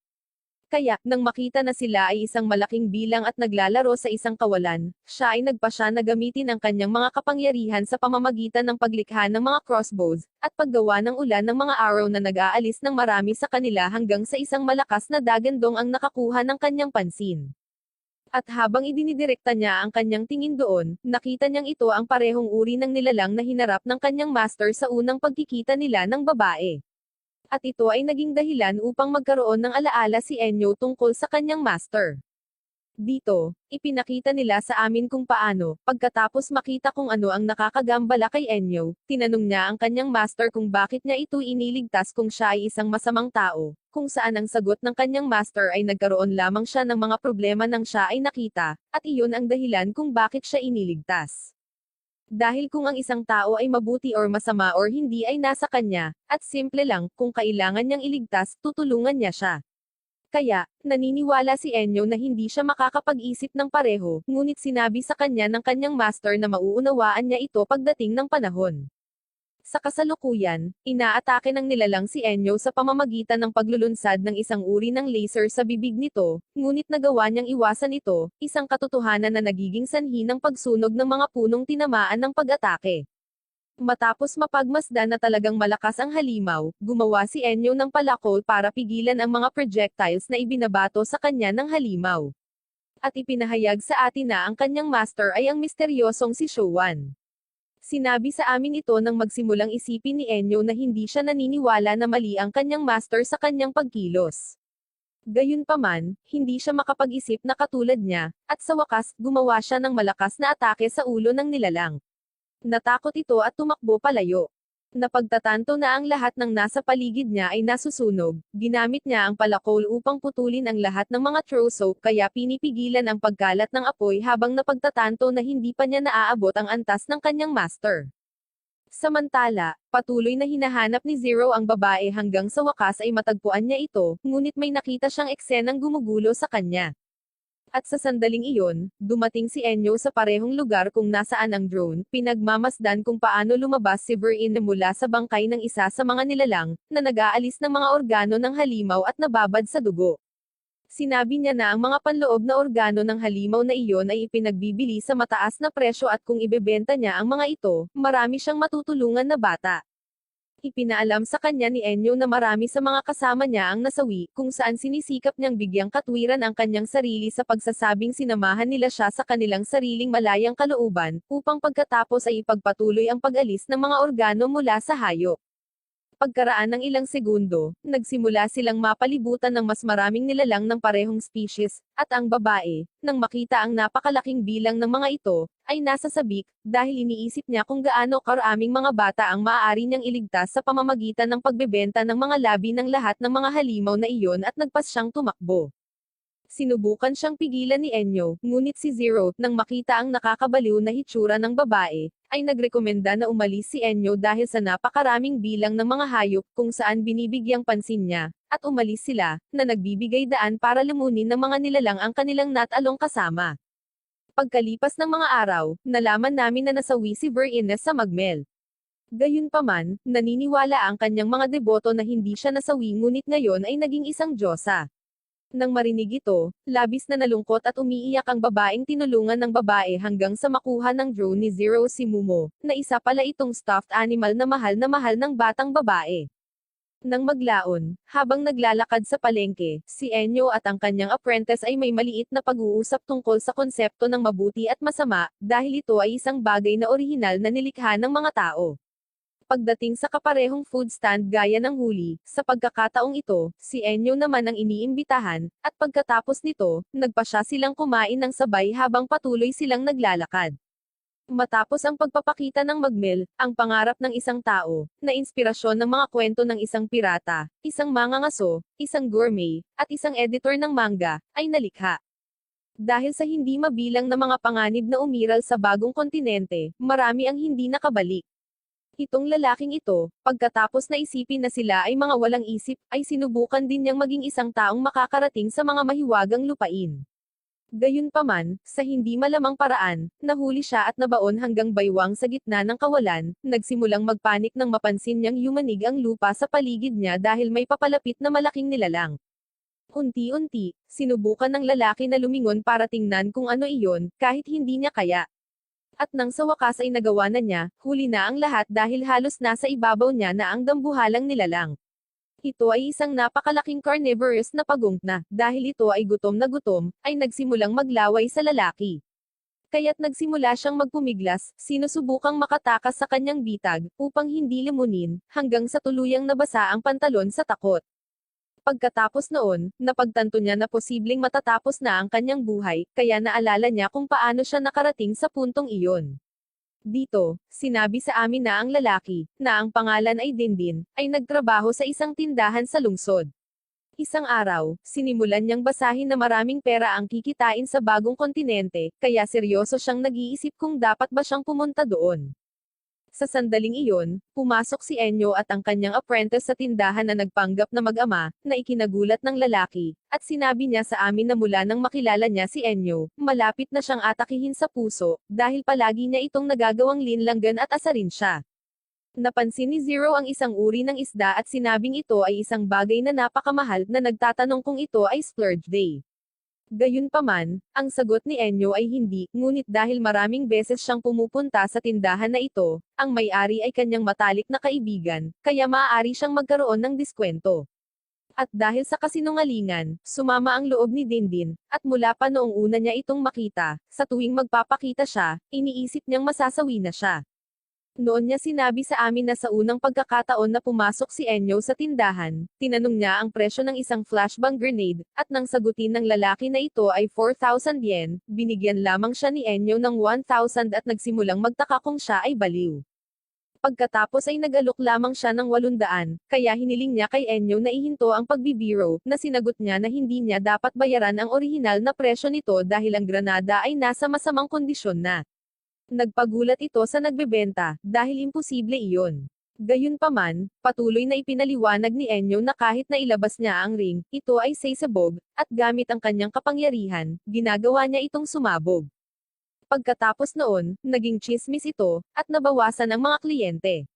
Kaya, nang makita na sila ay isang malaking bilang at naglalaro sa isang kawalan, siya ay nagpa siya na gamitin ang kanyang mga kapangyarihan sa pamamagitan ng paglikha ng mga crossbows, at paggawa ng ulan ng mga arrow na nag-aalis ng marami sa kanila hanggang sa isang malakas na dagandong ang nakakuha ng kanyang pansin. At habang idinidirekta niya ang kanyang tingin doon, nakita niyang ito ang parehong uri ng nilalang na hinarap ng kanyang master sa unang pagkikita nila ng babae. At ito ay naging dahilan upang magkaroon ng alaala si Enyo tungkol sa kanyang master. Dito, ipinakita nila sa amin kung paano, pagkatapos makita kung ano ang nakakagambala kay Enyo, tinanong niya ang kanyang master kung bakit niya ito iniligtas kung siya ay isang masamang tao, kung saan ang sagot ng kanyang master ay nagkaroon lamang siya ng mga problema nang siya ay nakita, at iyon ang dahilan kung bakit siya iniligtas. Dahil kung ang isang tao ay mabuti or masama or hindi ay nasa kanya, at simple lang, kung kailangan niyang iligtas, tutulungan niya siya. Kaya, naniniwala si Enyo na hindi siya makakapag-isip ng pareho, ngunit sinabi sa kanya ng kanyang master na mauunawaan niya ito pagdating ng panahon. Sa kasalukuyan, inaatake ng nilalang si Enyo sa pamamagitan ng paglulunsad ng isang uri ng laser sa bibig nito, ngunit nagawa niyang iwasan ito, isang katotohanan na nagiging sanhi ng pagsunog ng mga punong tinamaan ng pag-atake. Matapos mapagmasdan na talagang malakas ang halimaw, gumawa si Enyo ng palakol para pigilan ang mga projectiles na ibinabato sa kanya ng halimaw. At ipinahayag sa atin na ang kanyang master ay ang misteryosong si Showan. Sinabi sa amin ito nang magsimulang isipin ni Enyo na hindi siya naniniwala na mali ang kanyang master sa kanyang pagkilos. Gayunpaman, hindi siya makapag-isip na katulad niya, at sa wakas, gumawa siya ng malakas na atake sa ulo ng nilalang. Natakot ito at tumakbo palayo. Napagtatanto na ang lahat ng nasa paligid niya ay nasusunog, ginamit niya ang palakol upang putulin ang lahat ng mga throw soap kaya pinipigilan ang pagkalat ng apoy habang napagtatanto na hindi pa niya naaabot ang antas ng kanyang master. Samantala, patuloy na hinahanap ni Zero ang babae hanggang sa wakas ay matagpuan niya ito, ngunit may nakita siyang eksenang gumugulo sa kanya. At sa sandaling iyon, dumating si Enyo sa parehong lugar kung nasaan ang drone, pinagmamasdan kung paano lumabas si Verena mula sa bangkay ng isa sa mga nilalang, na nag-aalis ng mga organo ng halimaw at nababad sa dugo. Sinabi niya na ang mga panloob na organo ng halimaw na iyon ay ipinagbibili sa mataas na presyo at kung ibebenta niya ang mga ito, marami siyang matutulungan na bata. Ipinaalam sa kanya ni Enyo na marami sa mga kasama niya ang nasawi, kung saan sinisikap niyang bigyang katwiran ang kanyang sarili sa pagsasabing sinamahan nila siya sa kanilang sariling malayang kalooban, upang pagkatapos ay ipagpatuloy ang pag-alis ng mga organo mula sa hayop. Pagkaraan ng ilang segundo, nagsimula silang mapalibutan ng mas maraming nilalang ng parehong species, at ang babae, nang makita ang napakalaking bilang ng mga ito, ay nasa sabik, dahil iniisip niya kung gaano karaming mga bata ang maaari niyang iligtas sa pamamagitan ng pagbebenta ng mga labi ng lahat ng mga halimaw na iyon at nagpas siyang tumakbo. Sinubukan siyang pigilan ni Enyo, ngunit si Zero, nang makita ang nakakabaliw na hitsura ng babae, ay nagrekomenda na umalis si Enyo dahil sa napakaraming bilang ng mga hayop kung saan binibigyang pansin niya, at umalis sila, na nagbibigay daan para lumunin ng mga nilalang ang kanilang natalong kasama. Pagkalipas ng mga araw, nalaman namin na nasawi si Ver Ines sa Magmel. Gayunpaman, naniniwala ang kanyang mga deboto na hindi siya nasawi ngunit ngayon ay naging isang diyosa. Nang marinig ito, labis na nalungkot at umiiyak ang babaeng tinulungan ng babae hanggang sa makuha ng drone ni Zero si Mumo, na isa pala itong stuffed animal na mahal ng batang babae. Nang maglaon, habang naglalakad sa palengke, si Enyo at ang kanyang apprentice ay may maliit na pag-uusap tungkol sa konsepto ng mabuti at masama, dahil ito ay isang bagay na orihinal na nilikha ng mga tao. Pagdating sa kaparehong food stand gaya ng huli, sa pagkakataong ito, si Enyo naman ang iniimbitahan, at pagkatapos nito, nagpasya silang kumain ng sabay habang patuloy silang naglalakad. Matapos ang pagpapakita ng Magmel, ang pangarap ng isang tao, na inspirasyon ng mga kwento ng isang pirata, isang mangangaso, isang gourmet, at isang editor ng manga, ay nalikha. Dahil sa hindi mabilang na mga panganib na umiral sa bagong kontinente, marami ang hindi nakabalik. Itong lalaking ito, pagkatapos na isipin na sila ay mga walang isip, ay sinubukan din niyang maging isang taong makakarating sa mga mahiwagang lupain. Gayunpaman, sa hindi malamang paraan, nahuli siya at nabaon hanggang baywang sa gitna ng kawalan, nagsimulang magpanik nang mapansin niyang yumanig ang lupa sa paligid niya dahil may papalapit na malaking nilalang. Unti-unti, sinubukan ng lalaki na lumingon para tingnan kung ano iyon, kahit hindi niya kaya. At nang sa wakas ay nagawa na niya, huli na ang lahat dahil halos nasa ibabaw niya na ang dambuhalang nilalang. Ito ay isang napakalaking carnivorous na pagong na, dahil ito ay gutom na gutom, ay nagsimulang maglaway sa lalaki. Kaya't nagsimula siyang magpumiglas, sinusubukang makatakas sa kanyang bitag, upang hindi limunin, hanggang sa tuluyang nabasa ang pantalon sa takot. Pagkatapos noon, napagtanto niya na posibleng matatapos na ang kanyang buhay, kaya naalala niya kung paano siya nakarating sa puntong iyon. Dito, sinabi sa amin na ang lalaki, na ang pangalan ay Dindin, ay nagtrabaho sa isang tindahan sa lungsod. Isang araw, sinimulan niyang basahin na maraming pera ang kikitain sa bagong kontinente, kaya seryoso siyang nag-iisip kung dapat ba siyang pumunta doon. Sa sandaling iyon, pumasok si Enyo at ang kanyang apprentice sa tindahan na nagpanggap na mag-ama, na ikinagulat ng lalaki, at sinabi niya sa amin na mula nang makilala niya si Enyo, malapit na siyang atakihin sa puso, dahil palagi niya itong nagagawang linlanggan at asarin siya. Napansin ni Zero ang isang uri ng isda at sinabing ito ay isang bagay na napakamahal na nagtatanong kung ito ay splurge day. Gayunpaman, ang sagot ni Enyo ay hindi, ngunit dahil maraming beses siyang pumupunta sa tindahan na ito, ang may-ari ay kanyang matalik na kaibigan, kaya maaari siyang magkaroon ng diskwento. At dahil sa kasinungalingan, sumama ang loob ni Dindin, at mula pa noong una niya itong makita, sa tuwing magpapakita siya, iniisip niyang masasawi na siya. Noon niya sinabi sa amin na sa unang pagkakataon na pumasok si Enyo sa tindahan, tinanong niya ang presyo ng isang flashbang grenade, at nang sagutin ng lalaki na ito ay 4,000 yen, binigyan lamang siya ni Enyo ng 1,000 at nagsimulang magtaka kung siya ay baliw. Pagkatapos ay nag-alok lamang siya ng 800, kaya hiniling niya kay Enyo na ihinto ang pagbibiro, na sinagot niya na hindi niya dapat bayaran ang orihinal na presyo nito dahil ang granada ay nasa masamang kondisyon na. Nagpagulat ito sa nagbebenta, dahil imposible iyon. Gayunpaman, patuloy na ipinaliwanag ni Enyo na kahit na ilabas niya ang ring, ito ay sasabog, at gamit ang kanyang kapangyarihan, ginagawa niya itong sumabog. Pagkatapos noon, naging tsismis ito, at nabawasan ang mga kliyente.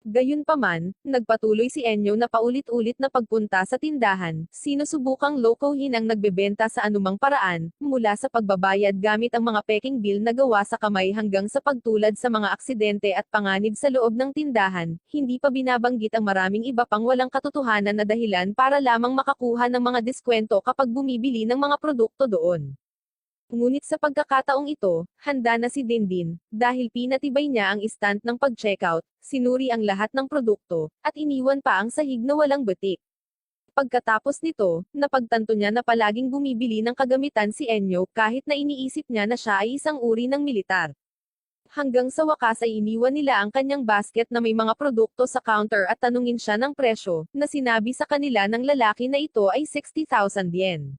Gayunpaman, nagpatuloy si Enyo na paulit-ulit na pagpunta sa tindahan, sinusubukang lokohin ang nagbebenta sa anumang paraan, mula sa pagbabayad gamit ang mga peking bill na gawa sa kamay hanggang sa pagtulad sa mga aksidente at panganib sa loob ng tindahan, hindi pa binabanggit ang maraming iba pang walang katotohanan na dahilan para lamang makakuha ng mga diskwento kapag bumibili ng mga produkto doon. Ngunit sa pagkakataong ito, handa na si Dindin, dahil pinatibay niya ang istant ng pag-checkout, sinuri ang lahat ng produkto, at iniwan pa ang sahig na walang butik. Pagkatapos nito, napagtanto niya na palaging bumibili ng kagamitan si Enyo kahit na iniisip niya na siya ay isang uri ng militar. Hanggang sa wakas ay iniwan nila ang kanyang basket na may mga produkto sa counter at tanungin siya ng presyo, na sinabi sa kanila ng lalaki na ito ay 60,000 yen.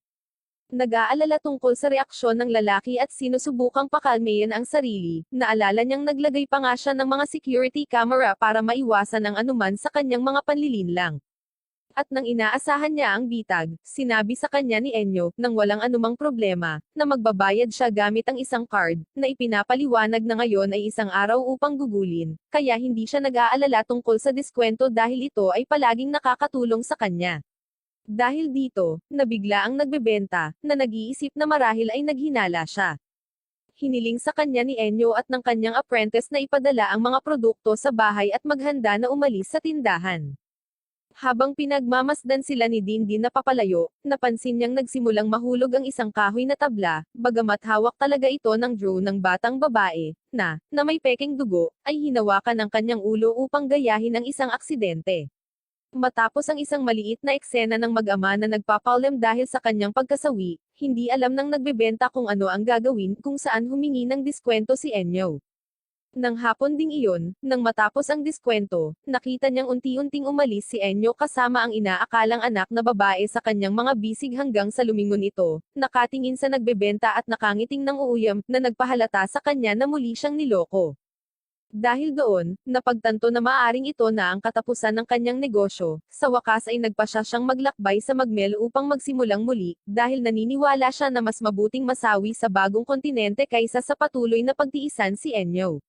Nag-aalala tungkol sa reaksyon ng lalaki at sinusubukang pakalmayan ang sarili, naalala niyang naglagay pa nga siya ng mga security camera para maiwasan ang anuman sa kanyang mga panlilinlang. At nang inaasahan niya ang bitag, sinabi sa kanya ni Enyo, nang walang anumang problema, na magbabayad siya gamit ang isang card, na ipinapaliwanag na ngayon ay isang araw upang gugulin, kaya hindi siya nag-aalala tungkol sa diskwento dahil ito ay palaging nakakatulong sa kanya. Dahil dito, nabigla ang nagbebenta, na nag-iisip na marahil ay naghinala siya. Hiniling sa kanya ni Enyo at ng kanyang apprentice na ipadala ang mga produkto sa bahay at maghanda na umalis sa tindahan. Habang pinagmamasdan sila ni Dindin na papalayo, napansin niyang nagsimulang mahulog ang isang kahoy na tabla, bagamat hawak talaga ito ng drone ng batang babae, na may peking dugo, ay hinawakan ang kanyang ulo upang gayahin ang isang aksidente. Matapos ang isang maliit na eksena ng mag-ama na nagpapaulam dahil sa kanyang pagkasawi, hindi alam ng nagbebenta kung ano ang gagawin kung saan humingi ng diskwento si Enyo. Nang hapon ding iyon, nang matapos ang diskwento, nakita niyang unti-unting umalis si Enyo kasama ang inaakalang anak na babae sa kanyang mga bisig hanggang sa lumingon ito, nakatingin sa nagbebenta at nakangiting ng uuyam, na nagpahalata sa kanya na muli siyang niloko. Dahil doon, napagtanto na maaring ito na ang katapusan ng kanyang negosyo, sa wakas ay nagpasya siyang maglakbay sa Magmel upang magsimulang muli, dahil naniniwala siya na mas mabuting masawi sa bagong kontinente kaysa sa patuloy na pagtiisan si Enyo.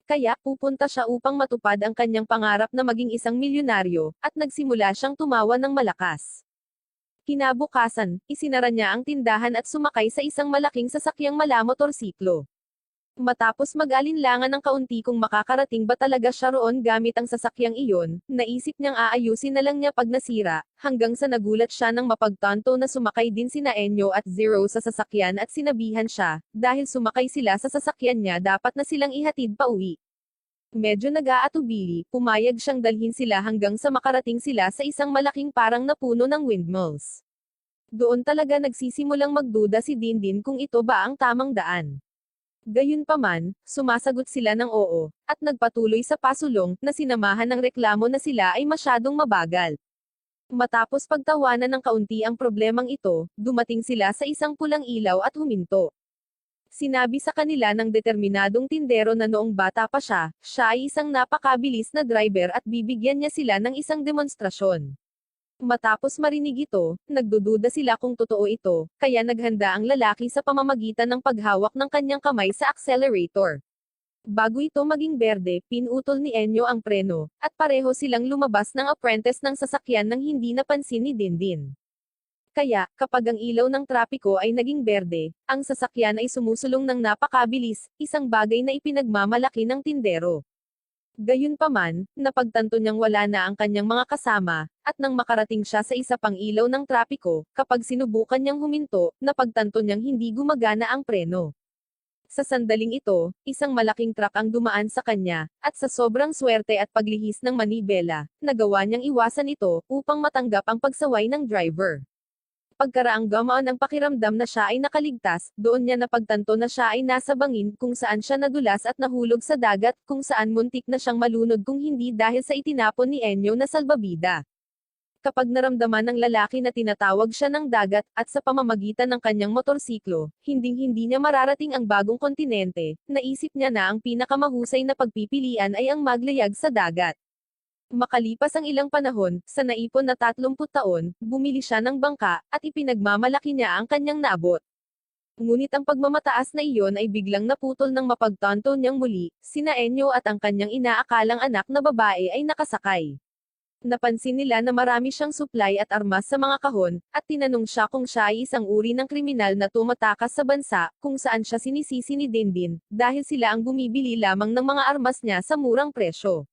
Kaya, pupunta siya upang matupad ang kanyang pangarap na maging isang milyonaryo, at nagsimula siyang tumawa ng malakas. Kinabukasan, isinara niya ang tindahan at sumakay sa isang malaking sasakyang malamotorsiklo. Matapos mag-alinlangan ng kaunti kung makakarating ba talaga siya roon gamit ang sasakyang iyon, naisip niyang aayusin na lang niya pag nasira, hanggang sa nagulat siya nang mapagtanto na sumakay din sina Enyo at Zero sa sasakyan at sinabihan siya, dahil sumakay sila sa sasakyan niya dapat na silang ihatid pa uwi. Medyo nag-aatubili, pumayag siyang dalhin sila hanggang sa makarating sila sa isang malaking parang na puno ng windmills. Doon talaga nagsisimulang magduda si Dindin kung ito ba ang tamang daan. Gayunpaman, sumasagot sila ng oo, at nagpatuloy sa pasulong, na sinamahan ng reklamo na sila ay masyadong mabagal. Matapos pagtawanan ng kaunti ang problemang ito, dumating sila sa isang pulang ilaw at huminto. Sinabi sa kanila ng determinadong tindero na noong bata pa siya ay isang napakabilis na driver at bibigyan niya sila ng isang demonstrasyon. Matapos marinig ito, nagdududa sila kung totoo ito, kaya naghanda ang lalaki sa pamamagitan ng paghawak ng kanyang kamay sa accelerator. Bago ito maging berde, pinutol ni Enyo ang preno, at pareho silang lumabas ng apprentice ng sasakyan nang hindi napansin ni Dindin. Kaya, kapag ang ilaw ng trapiko ay naging berde, ang sasakyan ay sumusulong ng napakabilis, isang bagay na ipinagmamalaki ng tindero. Gayunpaman, napagtanto niyang wala na ang kanyang mga kasama, at nang makarating siya sa isa pang ilaw ng trapiko, kapag sinubukan niyang huminto, napagtanto niyang hindi gumagana ang preno. Sa sandaling ito, isang malaking truck ang dumaan sa kanya, at sa sobrang swerte at paglihis ng manibela, nagawa niyang iwasan ito, upang matanggap ang pagsaway ng driver. Pagkaraang gamaan ang pakiramdam na siya ay nakaligtas, doon niya napagtanto na siya ay nasa bangin kung saan siya nadulas at nahulog sa dagat, kung saan muntik na siyang malunod kung hindi dahil sa itinapon ni Enyo na salbabida. Kapag naramdaman ng lalaki na tinatawag siya ng dagat, at sa pamamagitan ng kanyang motorsiklo, hinding-hindi niya mararating ang bagong kontinente, naisip niya na ang pinakamahusay na pagpipilian ay ang maglayag sa dagat. Makalipas ang ilang panahon, sa naipon na 30 taon, bumili siya ng bangka, at ipinagmamalaki niya ang kanyang naabot. Ngunit ang pagmamataas na iyon ay biglang naputol nang mapagtanto niyang muli, sina Enyo at ang kanyang inaakalang anak na babae ay nakasakay. Napansin nila na marami siyang supply at armas sa mga kahon, at tinanong siya kung siya ay isang uri ng kriminal na tumatakas sa bansa, kung saan siya sinisisi ni Dindin, dahil sila ang bumibili lamang ng mga armas niya sa murang presyo.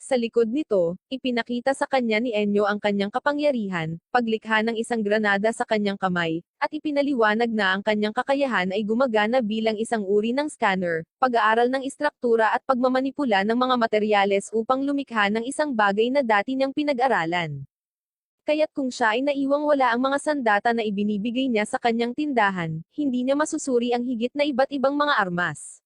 Sa likod nito, ipinakita sa kanya ni Enyo ang kanyang kapangyarihan, paglikha ng isang granada sa kanyang kamay, at ipinaliwanag na ang kanyang kakayahan ay gumagana bilang isang uri ng scanner, pag-aaral ng istruktura at pagmamanipula ng mga materyales upang lumikha ng isang bagay na dati niyang pinag-aralan. Kaya't kung siya ay naiwang wala ang mga sandata na ibinibigay niya sa kanyang tindahan, hindi niya masusuri ang higit na iba't ibang mga armas.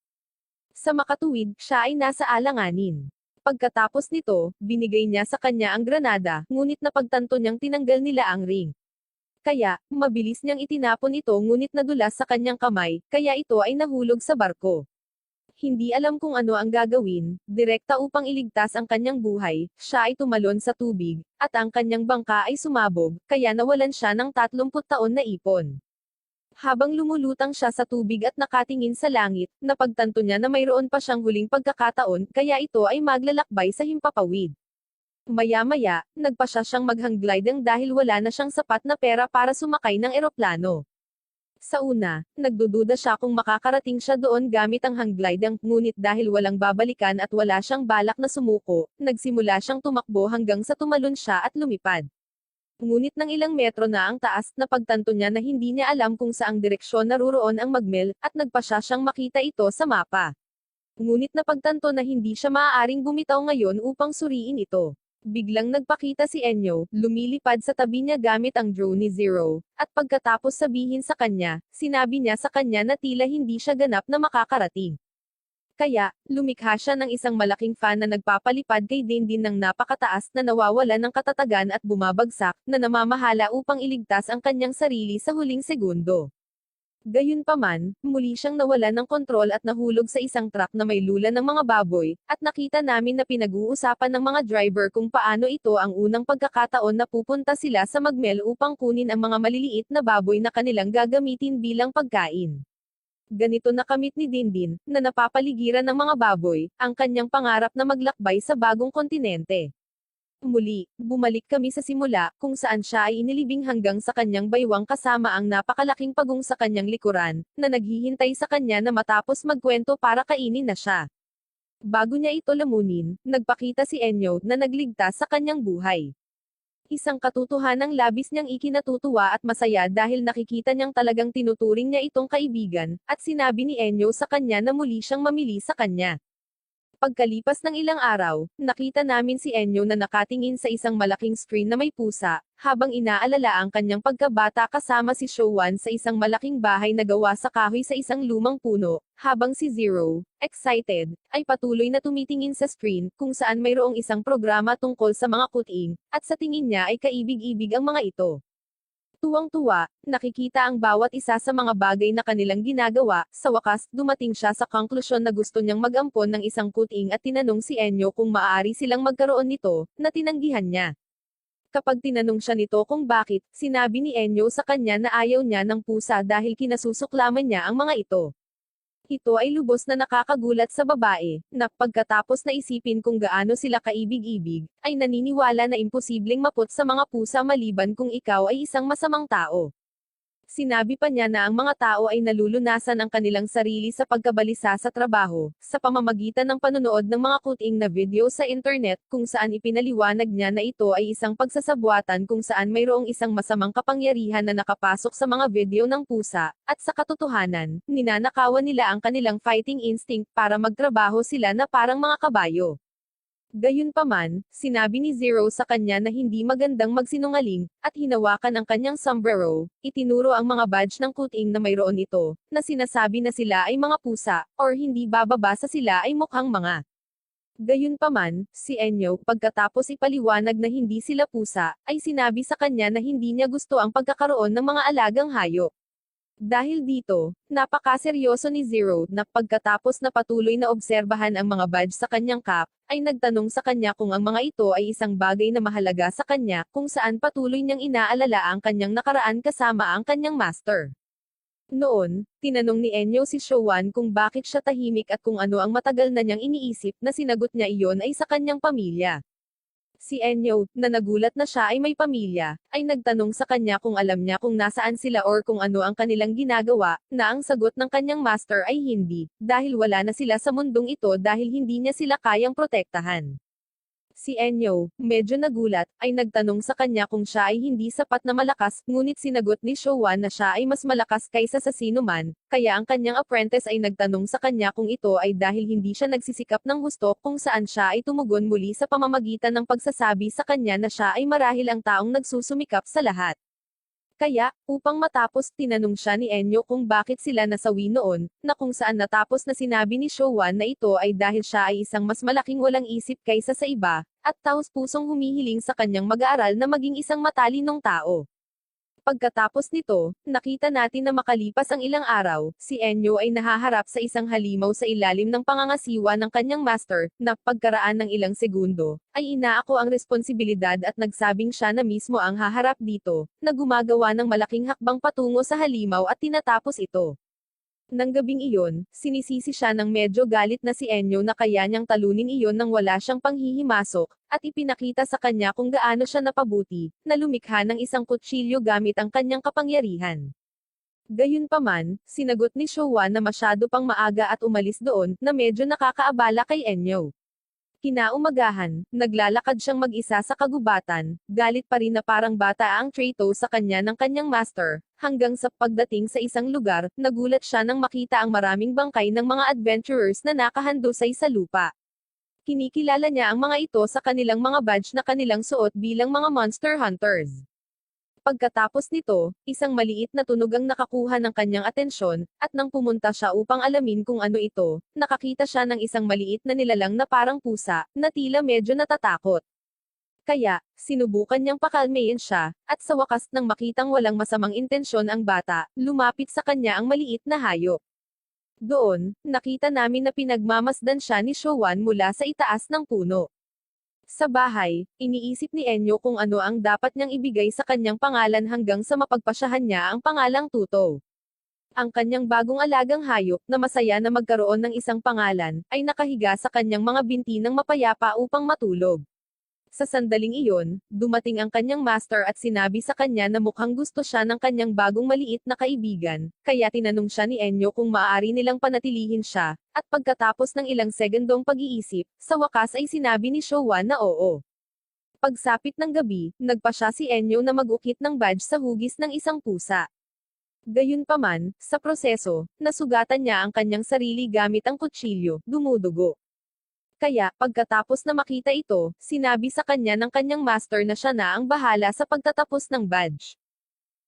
Sa makatuwid, siya ay nasa alanganin. Pagkatapos nito, binigay niya sa kanya ang granada, ngunit napagtanto niyang tinanggal nila ang ring. Kaya, mabilis niyang itinapon ito ngunit nadulas sa kanyang kamay, kaya ito ay nahulog sa barko. Hindi alam kung ano ang gagawin, direkta upang iligtas ang kanyang buhay, siya ay tumalon sa tubig, at ang kanyang bangka ay sumabog, kaya nawalan siya ng 30 taon na ipon. Habang lumulutang siya sa tubig at nakatingin sa langit, napagtanto niya na mayroon pa siyang huling pagkakataon, kaya ito ay maglalakbay sa himpapawid. Maya-maya, nagpasya siyang mag-hang gliding dahil wala na siyang sapat na pera para sumakay ng eroplano. Sa una, nagdududa siya kung makakarating siya doon gamit ang hang gliding, ngunit dahil walang babalikan at wala siyang balak na sumuko, nagsimula siyang tumakbo hanggang sa tumalon siya at lumipad. Ngunit ng ilang metro na ang taas, napagtanto niya na hindi niya alam kung saang direksyon naruroon ang magmel, at nagpasya siyang makita ito sa mapa. Ngunit napagtanto na hindi siya maaaring bumitaw ngayon upang suriin ito. Biglang nagpakita si Enyo, lumilipad sa tabi niya gamit ang drone ni Zero, at pagkatapos sabihin sa kanya, sinabi niya sa kanya na tila hindi siya ganap na makakarating. Kaya, lumikha siya ng isang malaking fan na nagpapalipad kay Dindin ng napakataas na nawawala ng katatagan at bumabagsak, na namamahala upang iligtas ang kanyang sarili sa huling segundo. Gayunpaman, muli siyang nawalan ng kontrol at nahulog sa isang truck na may lula ng mga baboy, at nakita namin na pinag-uusapan ng mga driver kung paano ito ang unang pagkakataon na pupunta sila sa magmel upang kunin ang mga maliliit na baboy na kanilang gagamitin bilang pagkain. Ganito nakamit ni Dindin, na napapaligiran ng mga baboy, ang kanyang pangarap na maglakbay sa bagong kontinente. Muli, bumalik kami sa simula, kung saan siya ay inilibing hanggang sa kanyang baywang kasama ang napakalaking pagong sa kanyang likuran, na naghihintay sa kanya na matapos magkwento para kainin na siya. Bago niya ito lamunin, nagpakita si Enyo na nagligtas sa kanyang buhay. Isang katotohanang labis niyang ikinatutuwa at masaya dahil nakikita niyang talagang tinuturing niya itong kaibigan, at sinabi ni Enyo sa kanya na muli siyang mamili sa kanya. Pagkalipas ng ilang araw, nakita namin si Enyo na nakatingin sa isang malaking screen na may pusa, habang inaalala ang kanyang pagkabata kasama si Showan sa isang malaking bahay na gawa sa kahoy sa isang lumang puno, habang si Zero, excited, ay patuloy na tumitingin sa screen, kung saan mayroong isang programa tungkol sa mga kuting, at sa tingin niya ay kaibig-ibig ang mga ito. Tuwang-tuwa, nakikita ang bawat isa sa mga bagay na kanilang ginagawa, sa wakas, dumating siya sa konklusyon na gusto niyang mag-ampon ng isang kuting at tinanong si Enyo kung maaari silang magkaroon nito, na tinanggihan niya. Kapag tinanong siya nito kung bakit, sinabi ni Enyo sa kanya na ayaw niya ng pusa dahil kinasusuklaman niya ang mga ito. Ito ay lubos na nakakagulat sa babae, na pagkatapos na isipin kung gaano sila kaibig-ibig, ay naniniwala na imposibleng maput sa mga pusa maliban kung ikaw ay isang masamang tao. Sinabi pa niya na ang mga tao ay nalulunasan ang kanilang sarili sa pagkabalisa sa trabaho, sa pamamagitan ng panonood ng mga kuting na video sa internet, kung saan ipinaliwanag niya na ito ay isang pagsasabwatan kung saan mayroong isang masamang kapangyarihan na nakapasok sa mga video ng pusa, at sa katotohanan, ninanakawan nila ang kanilang fighting instinct para magtrabaho sila na parang mga kabayo. Gayunpaman, sinabi ni Zero sa kanya na hindi magandang magsinungaling, at hinawakan ang kanyang sombrero, itinuro ang mga badge ng kuting na mayroon ito, na sinasabi na sila ay mga pusa, or hindi bababa sa sila ay mukhang mga. Gayunpaman, si Enyo, pagkatapos ipaliwanag na hindi sila pusa, ay sinabi sa kanya na hindi niya gusto ang pagkakaroon ng mga alagang hayop. Dahil dito, napakaseryoso ni Zero, na pagkatapos na patuloy na obserbahan ang mga badge sa kanyang cap, ay nagtanong sa kanya kung ang mga ito ay isang bagay na mahalaga sa kanya, kung saan patuloy niyang inaalala ang kanyang nakaraan kasama ang kanyang master. Noon, tinanong ni Enyo si Showan kung bakit siya tahimik at kung ano ang matagal na niyang iniisip, na sinagot niya iyon ay sa kanyang pamilya. Si Enyo, na nagulat na siya ay may pamilya, ay nagtanong sa kanya kung alam niya kung nasaan sila or kung ano ang kanilang ginagawa, na ang sagot ng kanyang master ay hindi, dahil wala na sila sa mundong ito dahil hindi niya sila kayang protektahan. Si Enyo, medyo nagulat, ay nagtanong sa kanya kung siya ay hindi sapat na malakas, ngunit sinagot ni Showan na siya ay mas malakas kaysa sa sino man, kaya ang kanyang apprentice ay nagtanong sa kanya kung ito ay dahil hindi siya nagsisikap ng husto, kung saan siya ay tumugon muli sa pamamagitan ng pagsasabi sa kanya na siya ay marahil ang taong nagsusumikap sa lahat. Kaya, upang matapos, tinanong siya ni Enyo kung bakit sila nasawi noon, na kung saan natapos na sinabi ni Showan na ito ay dahil siya ay isang mas malaking walang isip kaysa sa iba, at taos-pusong humihiling sa kanyang mag-aaral na maging isang matalinong tao. Pagkatapos nito, nakita natin na makalipas ang ilang araw, si Enyo ay nahaharap sa isang halimaw sa ilalim ng pangangasiwa ng kanyang master, na pagkaraan ng ilang segundo, ay inaako ang responsibilidad at nagsabing siya na mismo ang haharap dito, na gumagawa ng malaking hakbang patungo sa halimaw at tinatapos ito. Nang gabing iyon, sinisisi siya ng medyo galit na si Enyo na kaya niyang talunin iyon nang wala siyang panghihimasok, at ipinakita sa kanya kung gaano siya napabuti, na lumikha ng isang kutsilyo gamit ang kanyang kapangyarihan. Gayunpaman, sinagot ni Showa na masyado pang maaga at umalis doon, na medyo nakakaabala kay Enyo. Kinaumagahan, naglalakad siyang mag-isa sa kagubatan, galit pa rin na parang bata ang Trato sa kanya ng kanyang master, hanggang sa pagdating sa isang lugar, nagulat siya nang makita ang maraming bangkay ng mga adventurers na nakahandusay sa lupa. Kinikilala niya ang mga ito sa kanilang mga badge na kanilang suot bilang mga monster hunters. Pagkatapos nito, isang maliit na tunog ang nakakuha ng kanyang atensyon, at nang pumunta siya upang alamin kung ano ito, nakakita siya ng isang maliit na nilalang na parang pusa, na tila medyo natatakot. Kaya, sinubukan niyang pakalmayin siya, at sa wakas nang makitang walang masamang intensyon ang bata, lumapit sa kanya ang maliit na hayop. Doon, nakita namin na pinagmamasdan siya ni Showan mula sa itaas ng puno. Sa bahay, iniisip ni Enyo kung ano ang dapat niyang ibigay sa kanyang pangalan hanggang sa mapagpasyahan niya ang pangalang Tuto. Ang kanyang bagong alagang hayop, na masaya na magkaroon ng isang pangalan, ay nakahiga sa kanyang mga binti ng mapayapa upang matulog. Sa sandaling iyon, dumating ang kanyang master at sinabi sa kanya na mukhang gusto siya ng kanyang bagong maliit na kaibigan, kaya tinanong siya ni Enyo kung maaari nilang panatilihin siya, at pagkatapos ng ilang segundong pag-iisip, sa wakas ay sinabi ni Showa na oo. Pagsapit ng gabi, nagpasya si Enyo na mag-ukit ng badge sa hugis ng isang pusa. Gayunpaman, sa proseso, nasugatan niya ang kanyang sarili gamit ang kutsilyo, dumudugo. Kaya, pagkatapos na makita ito, sinabi sa kanya ng kanyang master na siya na ang bahala sa pagtatapos ng badge.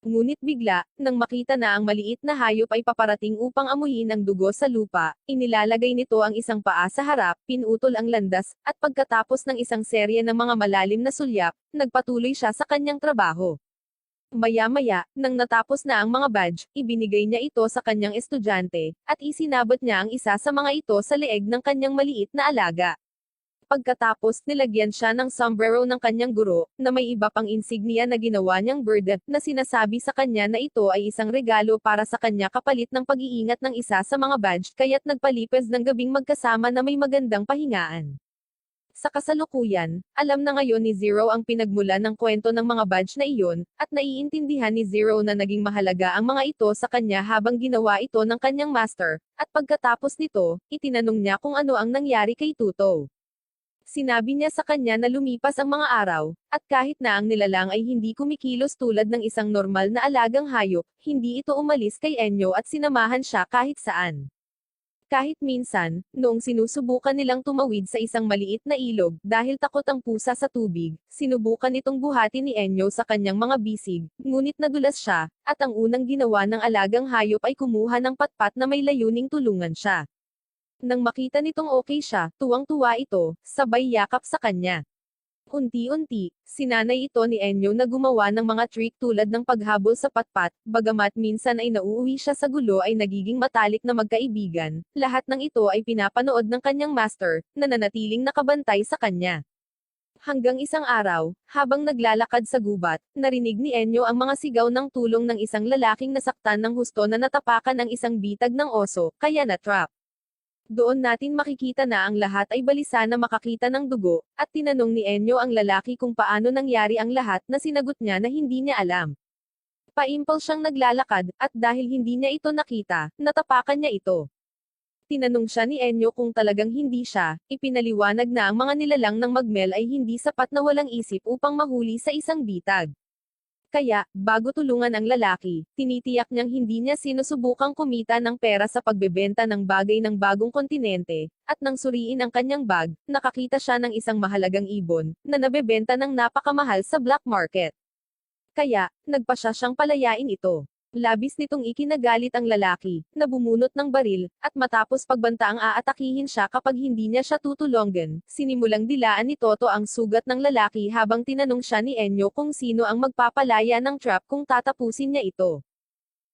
Ngunit bigla, nang makita na ang maliit na hayop ay paparating upang amuyin ang dugo sa lupa, inilalagay nito ang isang paa sa harap, pinutol ang landas, at pagkatapos ng isang serye ng mga malalim na sulyap, nagpatuloy siya sa kanyang trabaho. Maya-maya, nang natapos na ang mga badge, ibinigay niya ito sa kanyang estudyante, at isinabot niya ang isa sa mga ito sa leeg ng kanyang maliit na alaga. Pagkatapos, nilagyan siya ng sombrero ng kanyang guro, na may iba pang insignia na ginawa niyang bird, na sinasabi sa kanya na ito ay isang regalo para sa kanya kapalit ng pag-iingat ng isa sa mga badge, kaya't nagpalipez ng gabing magkasama na may magandang pahingaan. Sa kasalukuyan, alam na ngayon ni Zero ang pinagmulan ng kwento ng mga badge na iyon, at naiintindihan ni Zero na naging mahalaga ang mga ito sa kanya habang ginawa ito ng kanyang master, at pagkatapos nito, itinanong niya kung ano ang nangyari kay Tuto. Sinabi niya sa kanya na lumipas ang mga araw, at kahit na ang nilalang ay hindi kumikilos tulad ng isang normal na alagang hayop, hindi ito umalis kay Enyo at sinamahan siya kahit saan. Kahit minsan, noong sinusubukan nilang tumawid sa isang maliit na ilog, dahil takot ang pusa sa tubig, sinubukan itong buhatin ni Enyo sa kanyang mga bisig, ngunit nadulas siya, at ang unang ginawa ng alagang hayop ay kumuha ng patpat na may layuning tulungan siya. Nang makita nitong okay siya, tuwang-tuwa ito, sabay yakap sa kanya. Unti-unti, sinanay ito ni Enyo na gumawa ng mga trick tulad ng paghabol sa patpat, bagamat minsan ay nauuwi siya sa gulo ay nagiging matalik na magkaibigan, lahat ng ito ay pinapanood ng kanyang master, na nanatiling nakabantay sa kanya. Hanggang isang araw, habang naglalakad sa gubat, narinig ni Enyo ang mga sigaw ng tulong ng isang lalaking nasaktan ng husto na natapakan ang isang bitag ng oso, kaya na-trap. Doon natin makikita na ang lahat ay balisa na makakita ng dugo, at tinanong ni Enyo ang lalaki kung paano nangyari ang lahat na sinagot niya na hindi niya alam. Paimpal siyang naglalakad, at dahil hindi niya ito nakita, natapakan niya ito. Tinanong siya ni Enyo kung talagang hindi siya, ipinaliwanag na ang mga nilalang ng magmel ay hindi sapat na walang isip upang mahuli sa isang bitag. Kaya, bago tulungan ang lalaki, tinitiyak niyang hindi niya sinusubukang kumita ng pera sa pagbebenta ng bagay ng bagong kontinente, at nang suriin ang kanyang bag, nakakita siya ng isang mahalagang ibon, na nabebenta ng napakamahal sa black market. Kaya, nagpasya siyang palayain ito. Labis nitong ikinagalit ang lalaki, na bumunot ng baril, at matapos pagbantaang aatakihin siya kapag hindi niya siya tutulungan, sinimulang dilaan ni Toto ang sugat ng lalaki habang tinanong siya ni Enyo kung sino ang magpapalaya ng trap kung tatapusin niya ito.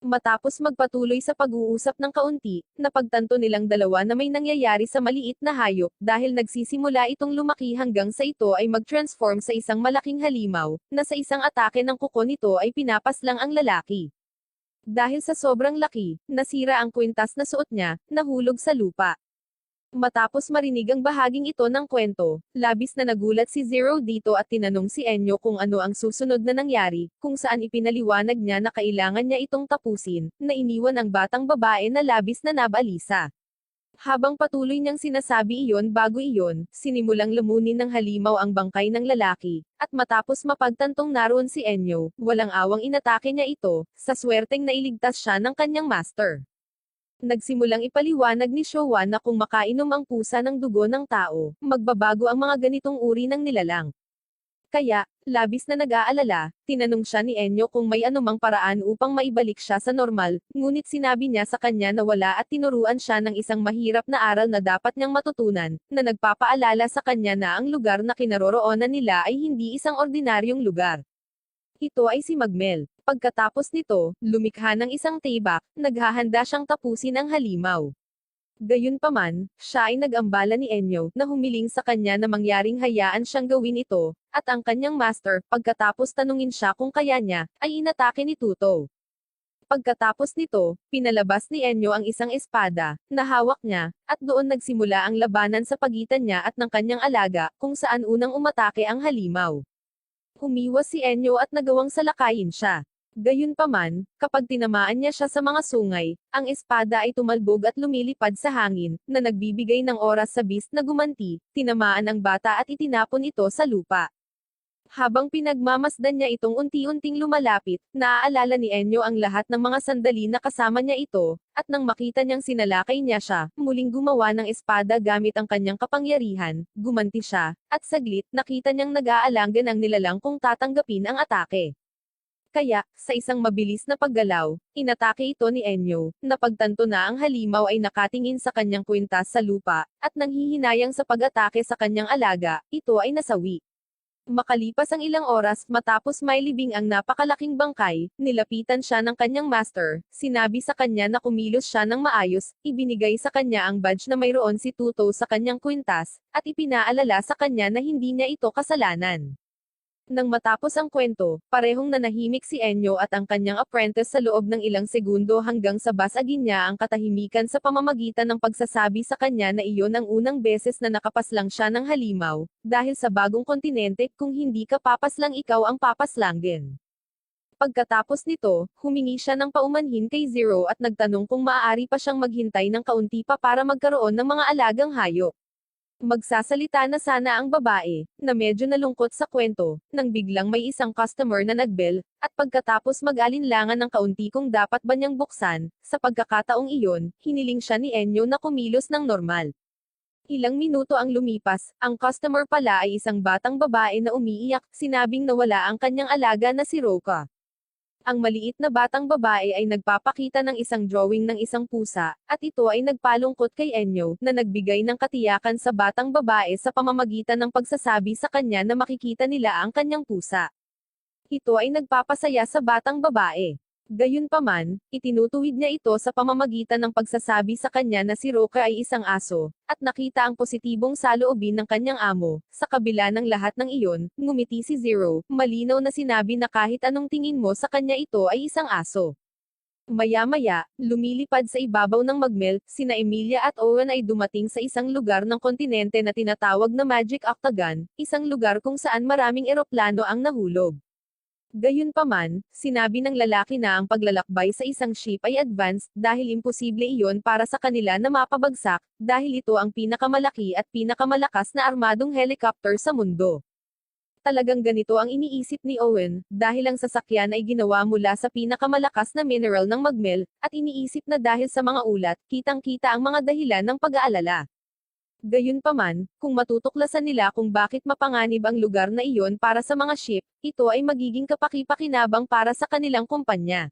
Matapos magpatuloy sa pag-uusap ng kaunti, napagtanto nilang dalawa na may nangyayari sa maliit na hayop dahil nagsisimula itong lumaki hanggang sa ito ay mag-transform sa isang malaking halimaw, na sa isang atake ng kuko nito ay pinapaslang ang lalaki. Dahil sa sobrang laki, nasira ang kwintas na suot niya, nahulog sa lupa. Matapos marinig ang bahaging ito ng kwento, labis na nagulat si Zero dito at tinanong si Enyo kung ano ang susunod na nangyari, kung saan ipinaliwanag niya na kailangan niya itong tapusin, na iniwan ang batang babae na labis na nabalisa. Habang patuloy niyang sinasabi iyon bago iyon, sinimulang lumunin ng halimaw ang bangkay ng lalaki, at matapos mapagtantong naroon si Enyo, walang awang inatake niya ito, sa swerteng nailigtas siya ng kanyang master. Nagsimulang ipaliwanag ni Showa na kung makainom ang pusa ng dugo ng tao, magbabago ang mga ganitong uri ng nilalang. Kaya, labis na nag-aalala, tinanong siya ni Enyo kung may anumang paraan upang maibalik siya sa normal, ngunit sinabi niya sa kanya na wala at tinuruan siya ng isang mahirap na aral na dapat niyang matutunan, na nagpapaalala sa kanya na ang lugar na kinaroroonan nila ay hindi isang ordinaryong lugar. Ito ay si Magmel. Pagkatapos nito, lumikha ng isang tibak, naghahanda siyang tapusin ang halimaw. Gayunpaman, siya ay nag-ambala ni Enyo, na humiling sa kanya na mangyaring hayaan siyang gawin ito, at ang kanyang master, pagkatapos tanungin siya kung kaya niya, ay inatake ni Tuto. Pagkatapos nito, pinalabas ni Enyo ang isang espada, na hawak niya, at doon nagsimula ang labanan sa pagitan niya at ng kanyang alaga, kung saan unang umatake ang halimaw. Humiwas si Enyo at nagawang salakayin siya. Gayunpaman, kapag tinamaan niya siya sa mga sungay, ang espada ay tumalbog at lumilipad sa hangin, na nagbibigay ng oras sa beast na gumanti, tinamaan ang bata at itinapon ito sa lupa. Habang pinagmamasdan niya itong unti-unting lumalapit, naaalala ni Enyo ang lahat ng mga sandali na kasama niya ito, at nang makita niyang sinalakay niya siya, muling gumawa ng espada gamit ang kanyang kapangyarihan, gumanti siya, at saglit, nakita niyang nag-aalangan ang nilalang kung tatanggapin ang atake. Kaya, sa isang mabilis na paggalaw, inatake ito ni Enyo, napagtanto na ang halimaw ay nakatingin sa kanyang kwintas sa lupa, at nanghihinayang sa pag-atake sa kanyang alaga, ito ay nasawi. Makalipas ang ilang oras, matapos mailibing ang napakalaking bangkay, nilapitan siya ng kanyang master, sinabi sa kanya na kumilos siya ng maayos, ibinigay sa kanya ang badge na mayroon si Tuto sa kanyang kwintas, at ipinaalala sa kanya na hindi niya ito kasalanan. Nang matapos ang kwento, parehong nanahimik si Enyo at ang kanyang apprentice sa loob ng ilang segundo hanggang sa basagin niya ang katahimikan sa pamamagitan ng pagsasabi sa kanya na iyon ang unang beses na nakapaslang siya ng halimaw, dahil sa bagong kontinente, kung hindi ka papaslang ikaw ang papaslangin. Pagkatapos nito, humingi siya ng paumanhin kay Zero at nagtanong kung maaari pa siyang maghintay ng kaunti pa para magkaroon ng mga alagang hayop. Magsasalita na sana ang babae, na medyo nalungkot sa kwento, nang biglang may isang customer na nagbell, at pagkatapos mag-alinlangan ng kaunti kung dapat ba niyang buksan, sa pagkakataong iyon, hiniling siya ni Enyo na kumilos ng normal. Ilang minuto ang lumipas, ang customer pala ay isang batang babae na umiiyak, sinabing nawala ang kanyang alaga na si Roka. Ang maliit na batang babae ay nagpapakita ng isang drawing ng isang pusa, at ito ay nagpalungkot kay Enyo, na nagbigay ng katiyakan sa batang babae sa pamamagitan ng pagsasabi sa kanya na makikita nila ang kanyang pusa. Ito ay nagpapasaya sa batang babae. Gayunpaman, itinutuwid niya ito sa pamamagitan ng pagsasabi sa kanya na si Roka ay isang aso, at nakita ang positibong saloobin ng kanyang amo. Sa kabila ng lahat ng iyon, ngumiti si Zero, malinaw na sinabi na kahit anong tingin mo sa kanya ito ay isang aso. Maya-maya, lumilipad sa ibabaw ng Magmel, sina Emilia at Owen ay dumating sa isang lugar ng kontinente na tinatawag na Magic Octagon, isang lugar kung saan maraming eroplano ang nahulog. Gayunpaman, sinabi ng lalaki na ang paglalakbay sa isang ship ay advanced, dahil imposible iyon para sa kanila na mapabagsak, dahil ito ang pinakamalaki at pinakamalakas na armadong helicopter sa mundo. Talagang ganito ang iniisip ni Owen, dahil ang sasakyan ay ginawa mula sa pinakamalakas na mineral ng Magmel, at iniisip na dahil sa mga ulat, kitang-kita ang mga dahilan ng pag-aalala. Gayunpaman, kung matutuklasan nila kung bakit mapanganib ang lugar na iyon para sa mga ship, ito ay magiging kapaki-pakinabang para sa kanilang kumpanya.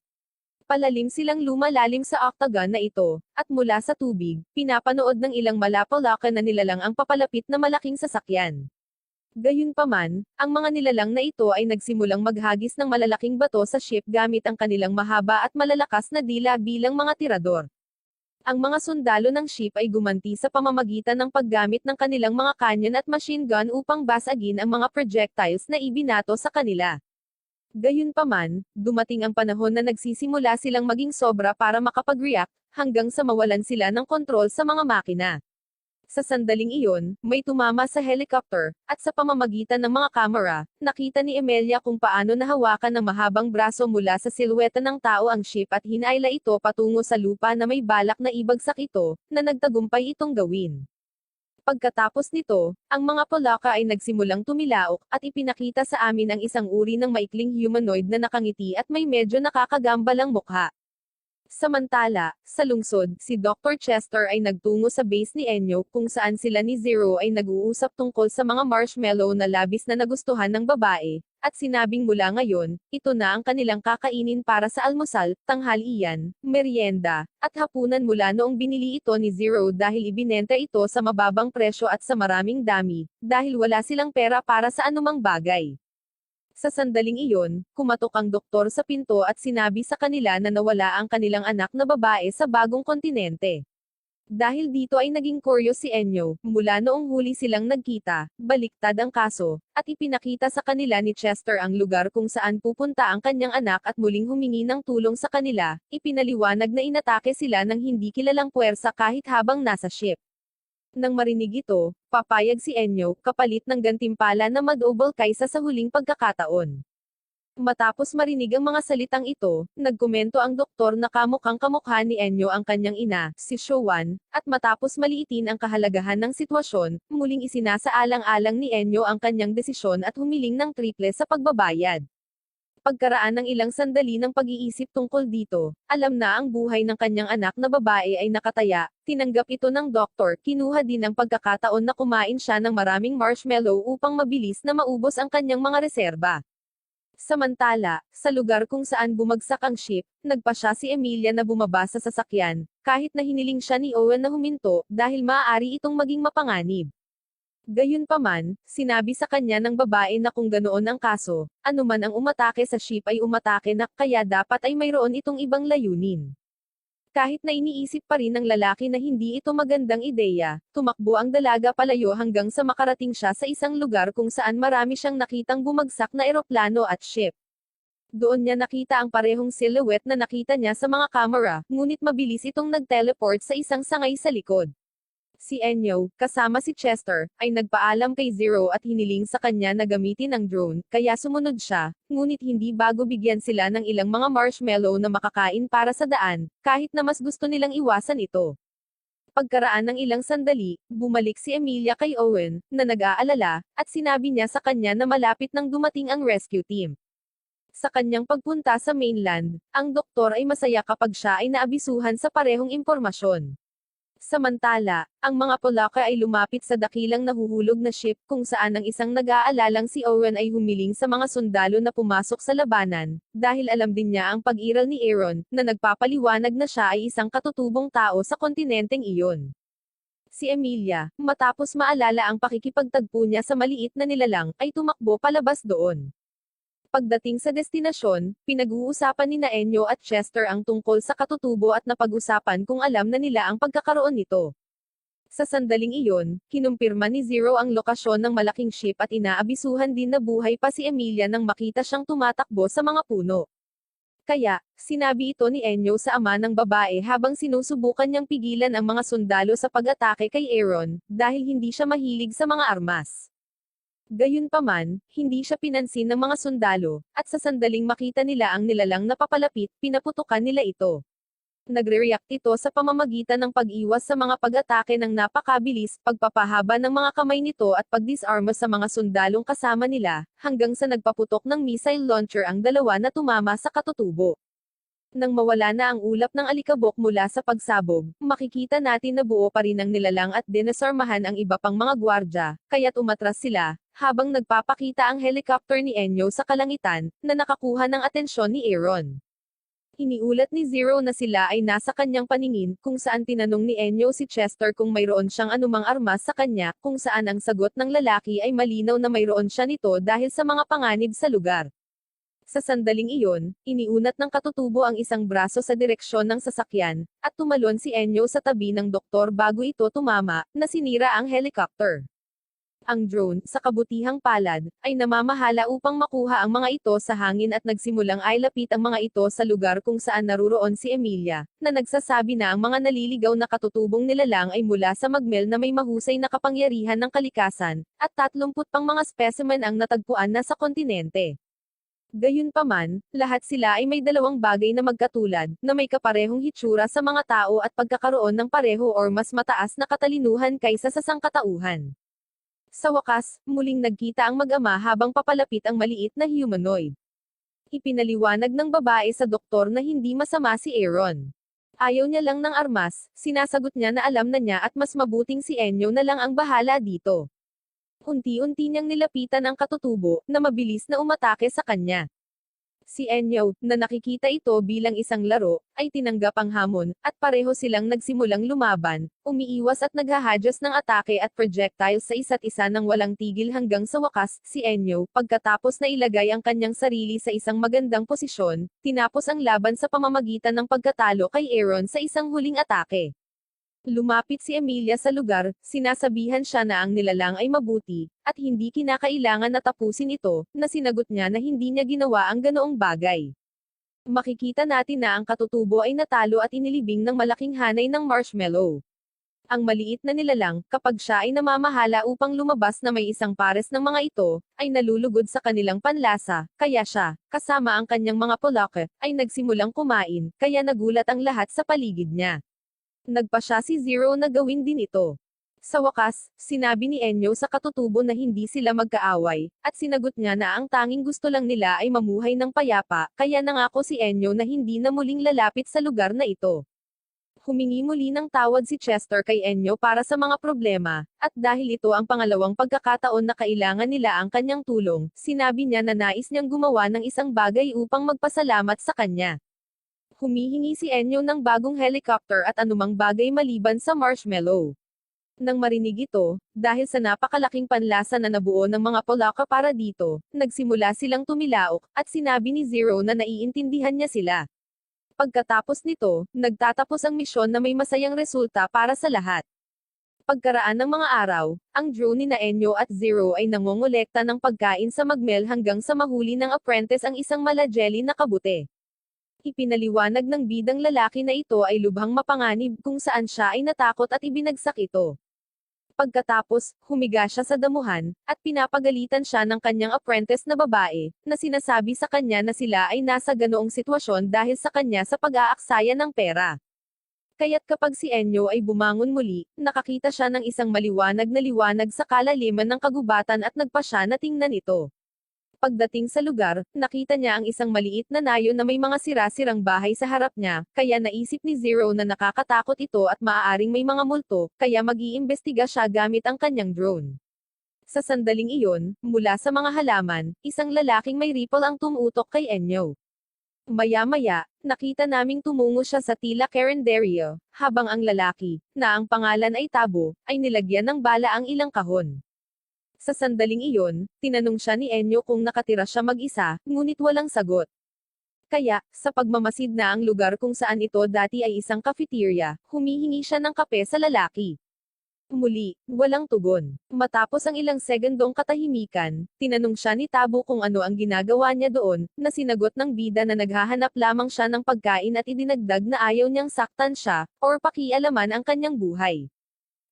Palalim silang lumalalim sa octagon na ito, at mula sa tubig, pinapanood ng ilang malapalakan na nilalang ang papalapit na malaking sasakyan. Gayunpaman, ang mga nilalang na ito ay nagsimulang maghagis ng malalaking bato sa ship gamit ang kanilang mahaba at malalakas na dila bilang mga tirador. Ang mga sundalo ng ship ay gumanti sa pamamagitan ng paggamit ng kanilang mga canyon at machine gun upang basagin ang mga projectiles na ibinato sa kanila. Gayunpaman, dumating ang panahon na nagsisimula silang maging sobra para makapag-react, hanggang sa mawalan sila ng kontrol sa mga makina. Sa sandaling iyon, may tumama sa helicopter, at sa pamamagitan ng mga kamera, nakita ni Emilia kung paano nahawakan ng mahabang braso mula sa silweta ng tao ang ship at hinayla ito patungo sa lupa na may balak na ibagsak ito, na nagtagumpay itong gawin. Pagkatapos nito, ang mga Polaka ay nagsimulang tumilaok, at ipinakita sa amin ang isang uri ng maikling humanoid na nakangiti at may medyo nakakagambalang mukha. Samantala, sa lungsod, si Dr. Chester ay nagtungo sa base ni Enyo, kung saan sila ni Zero ay nag-uusap tungkol sa mga marshmallow na labis na nagustuhan ng babae, at sinabing mula ngayon, ito na ang kanilang kakainin para sa almusal, tanghalian, merienda, at hapunan mula noong binili ito ni Zero dahil ibinenta ito sa mababang presyo at sa maraming dami, dahil wala silang pera para sa anumang bagay. Sa sandaling iyon, kumatok ang doktor sa pinto at sinabi sa kanila na nawala ang kanilang anak na babae sa bagong kontinente. Dahil dito ay naging curious si Enyo, mula noong huli silang nagkita, baliktad ang kaso, at ipinakita sa kanila ni Chester ang lugar kung saan pupunta ang kanyang anak at muling humingi ng tulong sa kanila, ipinaliwanag na inatake sila ng hindi kilalang puwersa kahit habang nasa ship. Nang marinig ito, papayag si Enyo, kapalit ng gantimpala na madouble kaysa sa huling pagkakataon. Matapos marinig ang mga salitang ito, nagkomento ang doktor na kamukhang kamukha ni Enyo ang kanyang ina, si Showan, at matapos maliitin ang kahalagahan ng sitwasyon, muling isinasaalang-alang ni Enyo ang kanyang desisyon at humiling ng triple sa pagbabayad. Pagkaraan ng ilang sandali ng pag-iisip tungkol dito, alam na ang buhay ng kanyang anak na babae ay nakataya, tinanggap ito ng doktor, kinuha din ang pagkakataon na kumain siya ng maraming marshmallow upang mabilis na maubos ang kanyang mga reserba. Samantala, sa lugar kung saan bumagsak ang ship, nagpasya si Emilia na bumaba sa sasakyan, kahit na hiniling siya ni Owen na huminto, dahil maaari itong maging mapanganib. Gayunpaman, sinabi sa kanya ng babae na kung ganoon ang kaso, anuman ang umatake sa ship ay umatake na, kaya dapat ay mayroon itong ibang layunin. Kahit na iniisip pa rin ng lalaki na hindi ito magandang ideya, tumakbo ang dalaga palayo hanggang sa makarating siya sa isang lugar kung saan marami siyang nakitang bumagsak na eroplano at ship. Doon niya nakita ang parehong silhouette na nakita niya sa mga kamera, ngunit mabilis itong nag-teleport sa isang sangay sa likod. Si Enyo, kasama si Chester, ay nagpaalam kay Zero at hiniling sa kanya na gamitin ang drone, kaya sumunod siya, ngunit hindi bago bigyan sila ng ilang mga marshmallow na makakain para sa daan, kahit na mas gusto nilang iwasan ito. Pagkaraan ng ilang sandali, bumalik si Emilia kay Owen, na nag-aalala, at sinabi niya sa kanya na malapit nang dumating ang rescue team. Sa kanyang pagpunta sa mainland, ang doktor ay masaya kapag siya ay naabisuhan sa parehong impormasyon. Samantala, ang mga Polaka ay lumapit sa dakilang nahuhulog na ship kung saan ang isang nag-aalalang si Owen ay humiling sa mga sundalo na pumasok sa labanan, dahil alam din niya ang pag-iral ni Aaron, na nagpapaliwanag na siya ay isang katutubong tao sa kontinenteng iyon. Si Emilia, matapos maalala ang pakikipagtagpo niya sa maliit na nilalang, ay tumakbo palabas doon. Pagdating sa destinasyon, pinag-uusapan ni Enyo at Chester ang tungkol sa katutubo at napag-usapan kung alam na nila ang pagkakaroon nito. Sa sandaling iyon, kinumpirma ni Zero ang lokasyon ng malaking ship at inaabisuhan din na buhay pa si Emilia nang makita siyang tumatakbo sa mga puno. Kaya, sinabi ito ni Enyo sa ama ng babae habang sinusubukan niyang pigilan ang mga sundalo sa pag-atake kay Aaron, dahil hindi siya mahilig sa mga armas. Gayunpaman, hindi siya pinansin ng mga sundalo, at sa sandaling makita nila ang nilalang na papalapit, pinaputukan nila ito. Nagre-react ito sa pamamagitan ng pag-iwas sa mga pag-atake ng napakabilis, pagpapahaba ng mga kamay nito at pagdisarma sa mga sundalong kasama nila, hanggang sa nagpaputok ng missile launcher ang dalawa na tumama sa katutubo. Nang mawala na ang ulap ng alikabok mula sa pagsabog, makikita natin na buo pa rin ang nilalang at dinasarmahan ang iba pang mga gwardya, kaya't umatras sila, habang nagpapakita ang helicopter ni Enyo sa kalangitan, na nakakuha ng atensyon ni Aaron. Iniulat ni Zero na sila ay nasa kanyang paningin, kung saan tinanong ni Enyo si Chester kung mayroon siyang anumang armas sa kanya, kung saan ang sagot ng lalaki ay malinaw na mayroon siya nito dahil sa mga panganib sa lugar. Sa sandaling iyon, iniunat ng katutubo ang isang braso sa direksyon ng sasakyan, at tumalon si Enyo sa tabi ng doktor bago ito tumama, na sinira ang helicopter. Ang drone, sa kabutihang palad, ay namamahala upang makuha ang mga ito sa hangin at nagsimulang ailapit ang mga ito sa lugar kung saan naruroon si Emilia, na nagsasabi na ang mga naliligaw na katutubong nilalang ay mula sa magmel na may mahusay na kapangyarihan ng kalikasan, at 30 pang mga specimen ang natagpuan na sa kontinente. Gayunpaman, lahat sila ay may dalawang bagay na magkatulad, na may kaparehong hitsura sa mga tao at pagkakaroon ng pareho or mas mataas na katalinuhan kaysa sa sangkatauhan. Sa wakas, muling nagkita ang mag-ama habang papalapit ang maliit na humanoid. Ipinaliwanag ng babae sa doktor na hindi masama si Aaron. Ayaw niya lang ng armas, sinasagot niya na alam na niya at mas mabuting si Enyo na lang ang bahala dito. Unti-unti niyang nilapitan ang katutubo, na mabilis na umatake sa kanya. Si Enyo, na nakikita ito bilang isang laro, ay tinanggap ang hamon, at pareho silang nagsimulang lumaban, umiiwas at naghahadyas ng atake at projectiles sa isa't isa nang walang tigil hanggang sa wakas, si Enyo, pagkatapos na ilagay ang kanyang sarili sa isang magandang posisyon, tinapos ang laban sa pamamagitan ng pagkatalo kay Aaron sa isang huling atake. Lumapit si Emilia sa lugar, sinasabihan siya na ang nilalang ay mabuti, at hindi kinakailangan na tapusin ito, na sinagot niya na hindi niya ginawa ang ganoong bagay. Makikita natin na ang katutubo ay natalo at inilibing ng malaking hanay ng marshmallow. Ang maliit na nilalang, kapag siya ay namamahala upang lumabas na may isang pares ng mga ito, ay nalulugod sa kanilang panlasa, kaya siya, kasama ang kanyang mga polake, ay nagsimulang kumain, kaya nagulat ang lahat sa paligid niya. Nagpa siya si Zero na gawin din ito. Sa wakas, sinabi ni Enyo sa katutubo na hindi sila magkaaway, at sinagot niya na ang tanging gusto lang nila ay mamuhay ng payapa, kaya nangako si Enyo na hindi na muling lalapit sa lugar na ito. Humingi muli ng tawad si Chester kay Enyo para sa mga problema, at dahil ito ang pangalawang pagkakataon na kailangan nila ang kanyang tulong, sinabi niya na nais niyang gumawa ng isang bagay upang magpasalamat sa kanya. Humihingi si Enyo ng bagong helicopter at anumang bagay maliban sa marshmallow. Nang marinig ito, dahil sa napakalaking panlasa na nabuo ng mga Polaka para dito, nagsimula silang tumilaok, at sinabi ni Zero na naiintindihan niya sila. Pagkatapos nito, nagtatapos ang misyon na may masayang resulta para sa lahat. Pagkaraan ng mga araw, ang drone ni Enyo at Zero ay nangongolekta ng pagkain sa magmel hanggang sa mahuli ng apprentice ang isang malajeli na kabute. Ipinaliwanag ng bidang lalaki na ito ay lubhang mapanganib kung saan siya ay natakot at ibinagsak ito. Pagkatapos, humiga siya sa damuhan, at pinapagalitan siya ng kanyang apprentice na babae, na sinasabi sa kanya na sila ay nasa ganoong sitwasyon dahil sa kanya sa pag-aaksaya ng pera. Kaya't kapag si Enyo ay bumangon muli, nakakita siya ng isang maliwanag na liwanag sa kalaliman ng kagubatan at nagpa siya na tingnan ito. Pagdating sa lugar, nakita niya ang isang maliit na nayo na may mga sira-sirang bahay sa harap niya, kaya naisip ni Zero na nakakatakot ito at maaaring may mga multo, kaya mag-iimbestiga siya gamit ang kanyang drone. Sa sandaling iyon, mula sa mga halaman, isang lalaking may ripple ang tumutok kay Enyo. Maya-maya, nakita naming tumungo siya sa tila carinderia, habang ang lalaki, na ang pangalan ay Tabo, ay nilagyan ng bala ang ilang kahon. Sa sandaling iyon, tinanong siya ni Enyo kung nakatira siya mag-isa, ngunit walang sagot. Kaya, sa pagmamasid na ang lugar kung saan ito dati ay isang cafeteria, humihingi siya ng kape sa lalaki. Muli, walang tugon. Matapos ang ilang segundong katahimikan, tinanong siya ni Tabo kung ano ang ginagawa niya doon, na sinagot ng bida na naghahanap lamang siya ng pagkain at idinagdag na ayaw niyang saktan siya, or pakialaman ang kanyang buhay.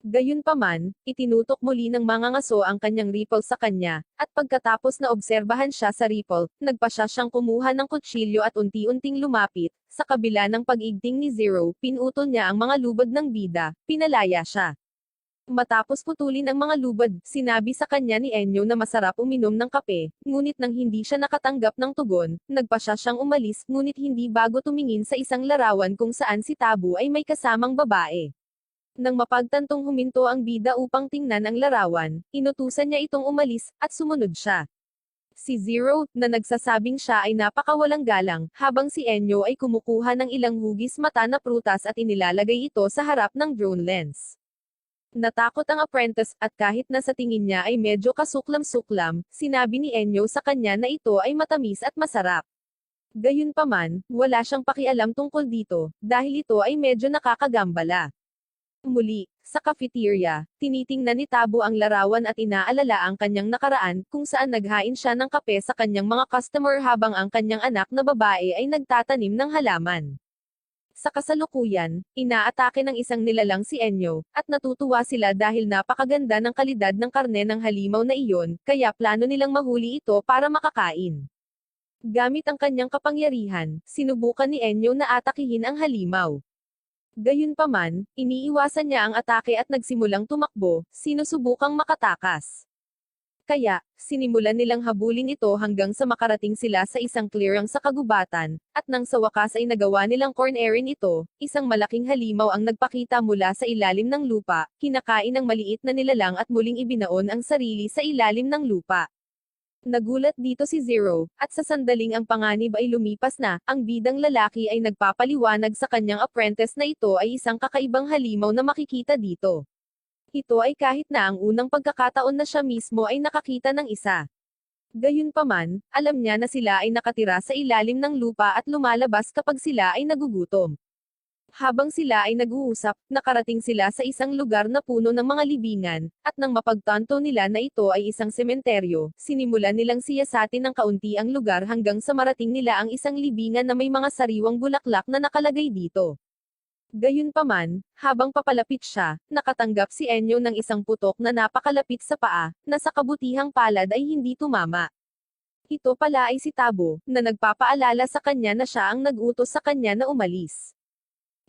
Gayunpaman, itinutok muli ng mga ngaso ang kanyang ripple sa kanya, at pagkatapos na obserbahan siya sa ripple, nagpa siyang kumuha ng kutsilyo at unti-unting lumapit, sa kabila ng pag-igting ni Zero, pinutol niya ang mga lubad ng bida, pinalaya siya. Matapos putulin ang mga lubad, sinabi sa kanya ni Enyo na masarap uminom ng kape, ngunit nang hindi siya nakatanggap ng tugon, nagpa siyang umalis, ngunit hindi bago tumingin sa isang larawan kung saan si Tabu ay may kasamang babae. Nang mapagtantong huminto ang bida upang tingnan ang larawan, inutusan niya itong umalis, at sumunod siya. Si Zero, na nagsasabing siya ay napakawalang galang, habang si Enyo ay kumukuha ng ilang hugis mata na prutas at inilalagay ito sa harap ng drone lens. Natakot ang apprentice, at kahit na sa tingin niya ay medyo kasuklam-suklam, sinabi ni Enyo sa kanya na ito ay matamis at masarap. Gayunpaman, wala siyang pakialam tungkol dito, dahil ito ay medyo nakakagambala. Muli, sa cafeteria, tinitingnan ni Tabo ang larawan at inaalala ang kanyang nakaraan, kung saan naghain siya ng kape sa kanyang mga customer habang ang kanyang anak na babae ay nagtatanim ng halaman. Sa kasalukuyan, inaatake ng isang nilalang si Enyo, at natutuwa sila dahil napakaganda ng kalidad ng karne ng halimaw na iyon, kaya plano nilang mahuli ito para makakain. Gamit ang kanyang kapangyarihan, sinubukan ni Enyo na atakihin ang halimaw. Gayunpaman, iniiwasan niya ang atake at nagsimulang tumakbo, sinusubukang makatakas. Kaya, sinimulan nilang habulin ito hanggang sa makarating sila sa isang clearing sa kagubatan, at nang sa wakas ay nagawa nilang cornerin ito, isang malaking halimaw ang nagpakita mula sa ilalim ng lupa, kinakain ng maliit na nilalang at muling ibinaon ang sarili sa ilalim ng lupa. Nagulat dito si Zero, at sa sandaling ang panganib ay lumipas na, ang bidang lalaki ay nagpapaliwanag sa kanyang apprentice na ito ay isang kakaibang halimaw na makikita dito. Ito ay kahit na ang unang pagkakataon na siya mismo ay nakakita ng isa. Gayunpaman, alam niya na sila ay nakatira sa ilalim ng lupa at lumalabas kapag sila ay nagugutom. Habang sila ay nag-uusap, nakarating sila sa isang lugar na puno ng mga libingan, at nang mapagtanto nila na ito ay isang sementeryo, sinimulan nilang siyasatin ng kaunti ang lugar hanggang sa marating nila ang isang libingan na may mga sariwang bulaklak na nakalagay dito. Gayunpaman, habang papalapit siya, nakatanggap si Enyo ng isang putok na napakalapit sa paa, na sa kabutihang palad ay hindi tumama. Ito pala ay si Tabo, na nagpapaalala sa kanya na siya ang nag-utos sa kanya na umalis.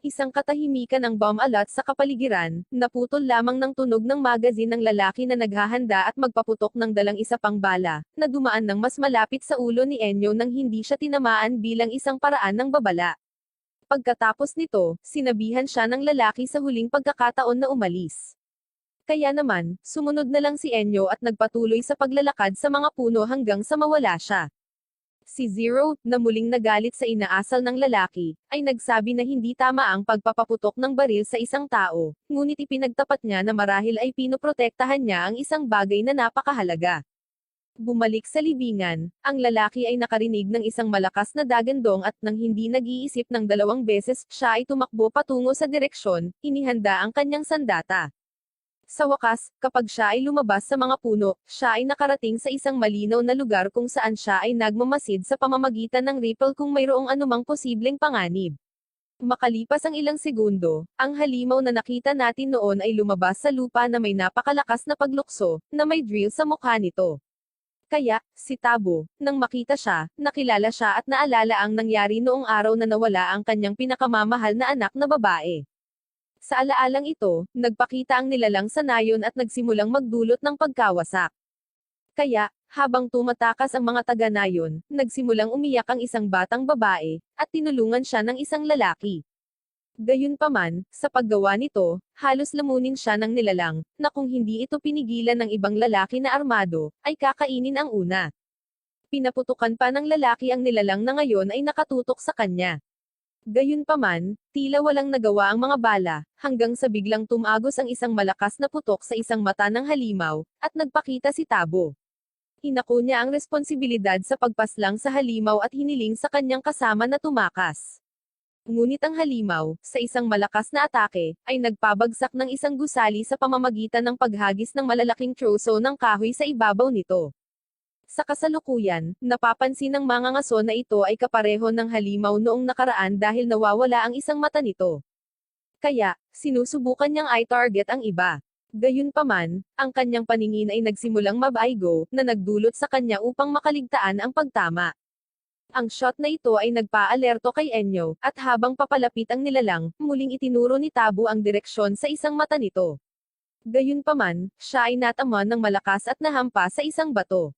Isang katahimikan ang bomb alert sa kapaligiran, naputol lamang ng tunog ng magazine ng lalaki na naghahanda at magpaputok ng dalang isa pang bala, na dumaan ng mas malapit sa ulo ni Enyo nang hindi siya tinamaan bilang isang paraan ng babala. Pagkatapos nito, sinabihan siya ng lalaki sa huling pagkakataon na umalis. Kaya naman, sumunod na lang si Enyo at nagpatuloy sa paglalakad sa mga puno hanggang sa mawala siya. Si Zero, na muling nagalit sa inaasal ng lalaki, ay nagsabi na hindi tama ang pagpapaputok ng baril sa isang tao, ngunit ipinagtapat niya na marahil ay pinoprotektahan niya ang isang bagay na napakahalaga. Bumalik sa libingan, ang lalaki ay nakarinig ng isang malakas na dagandong at nang hindi nag-iisip ng 2 beses, siya ay tumakbo patungo sa direksyon, inihanda ang kanyang sandata. Sa wakas, kapag siya ay lumabas sa mga puno, siya ay nakarating sa isang malinaw na lugar kung saan siya ay nagmamasid sa pamamagitan ng ripple kung mayroong anumang posibleng panganib. Makalipas ang ilang segundo, ang halimaw na nakita natin noon ay lumabas sa lupa na may napakalakas na paglukso, na may drill sa mukha nito. Kaya, si Tabo, nang makita siya, nakilala siya at naalala ang nangyari noong araw na nawala ang kanyang pinakamamahal na anak na babae. Sa alaalang ito, nagpakita ang nilalang sa nayon at nagsimulang magdulot ng pagkawasak. Kaya, habang tumatakas ang mga taga-nayon, nagsimulang umiyak ang isang batang babae, at tinulungan siya ng isang lalaki. Gayunpaman, sa paggawa nito, halos lamunin siya ng nilalang, na kung hindi ito pinigilan ng ibang lalaki na armado, ay kakainin ang una. Pinaputukan pa ng lalaki ang nilalang na ngayon ay nakatutok sa kanya. Gayunpaman, tila walang nagawa ang mga bala, hanggang sa biglang tumagos ang isang malakas na putok sa isang mata ng halimaw, at nagpakita si Tabo. Inako niya ang responsibilidad sa pagpaslang sa halimaw at hiniling sa kanyang kasama na tumakas. Ngunit ang halimaw, sa isang malakas na atake, ay nagpabagsak ng isang gusali sa pamamagitan ng paghagis ng malalaking troso ng kahoy sa ibabaw nito. Sa kasalukuyan, napapansin ng mga ngaso na ito ay kapareho ng halimaw noong nakaraan dahil nawawala ang isang mata nito. Kaya, sinusubukan niyang i-target ang iba. Gayunpaman, ang kanyang paningin ay nagsimulang mabaigo, na nagdulot sa kanya upang makaligtaan ang pagtama. Ang shot na ito ay nagpa-alerto kay Enyo, at habang papalapit ang nilalang, muling itinuro ni Tabo ang direksyon sa isang mata nito. Gayunpaman, siya ay natamaan ng malakas at nahampa sa isang bato.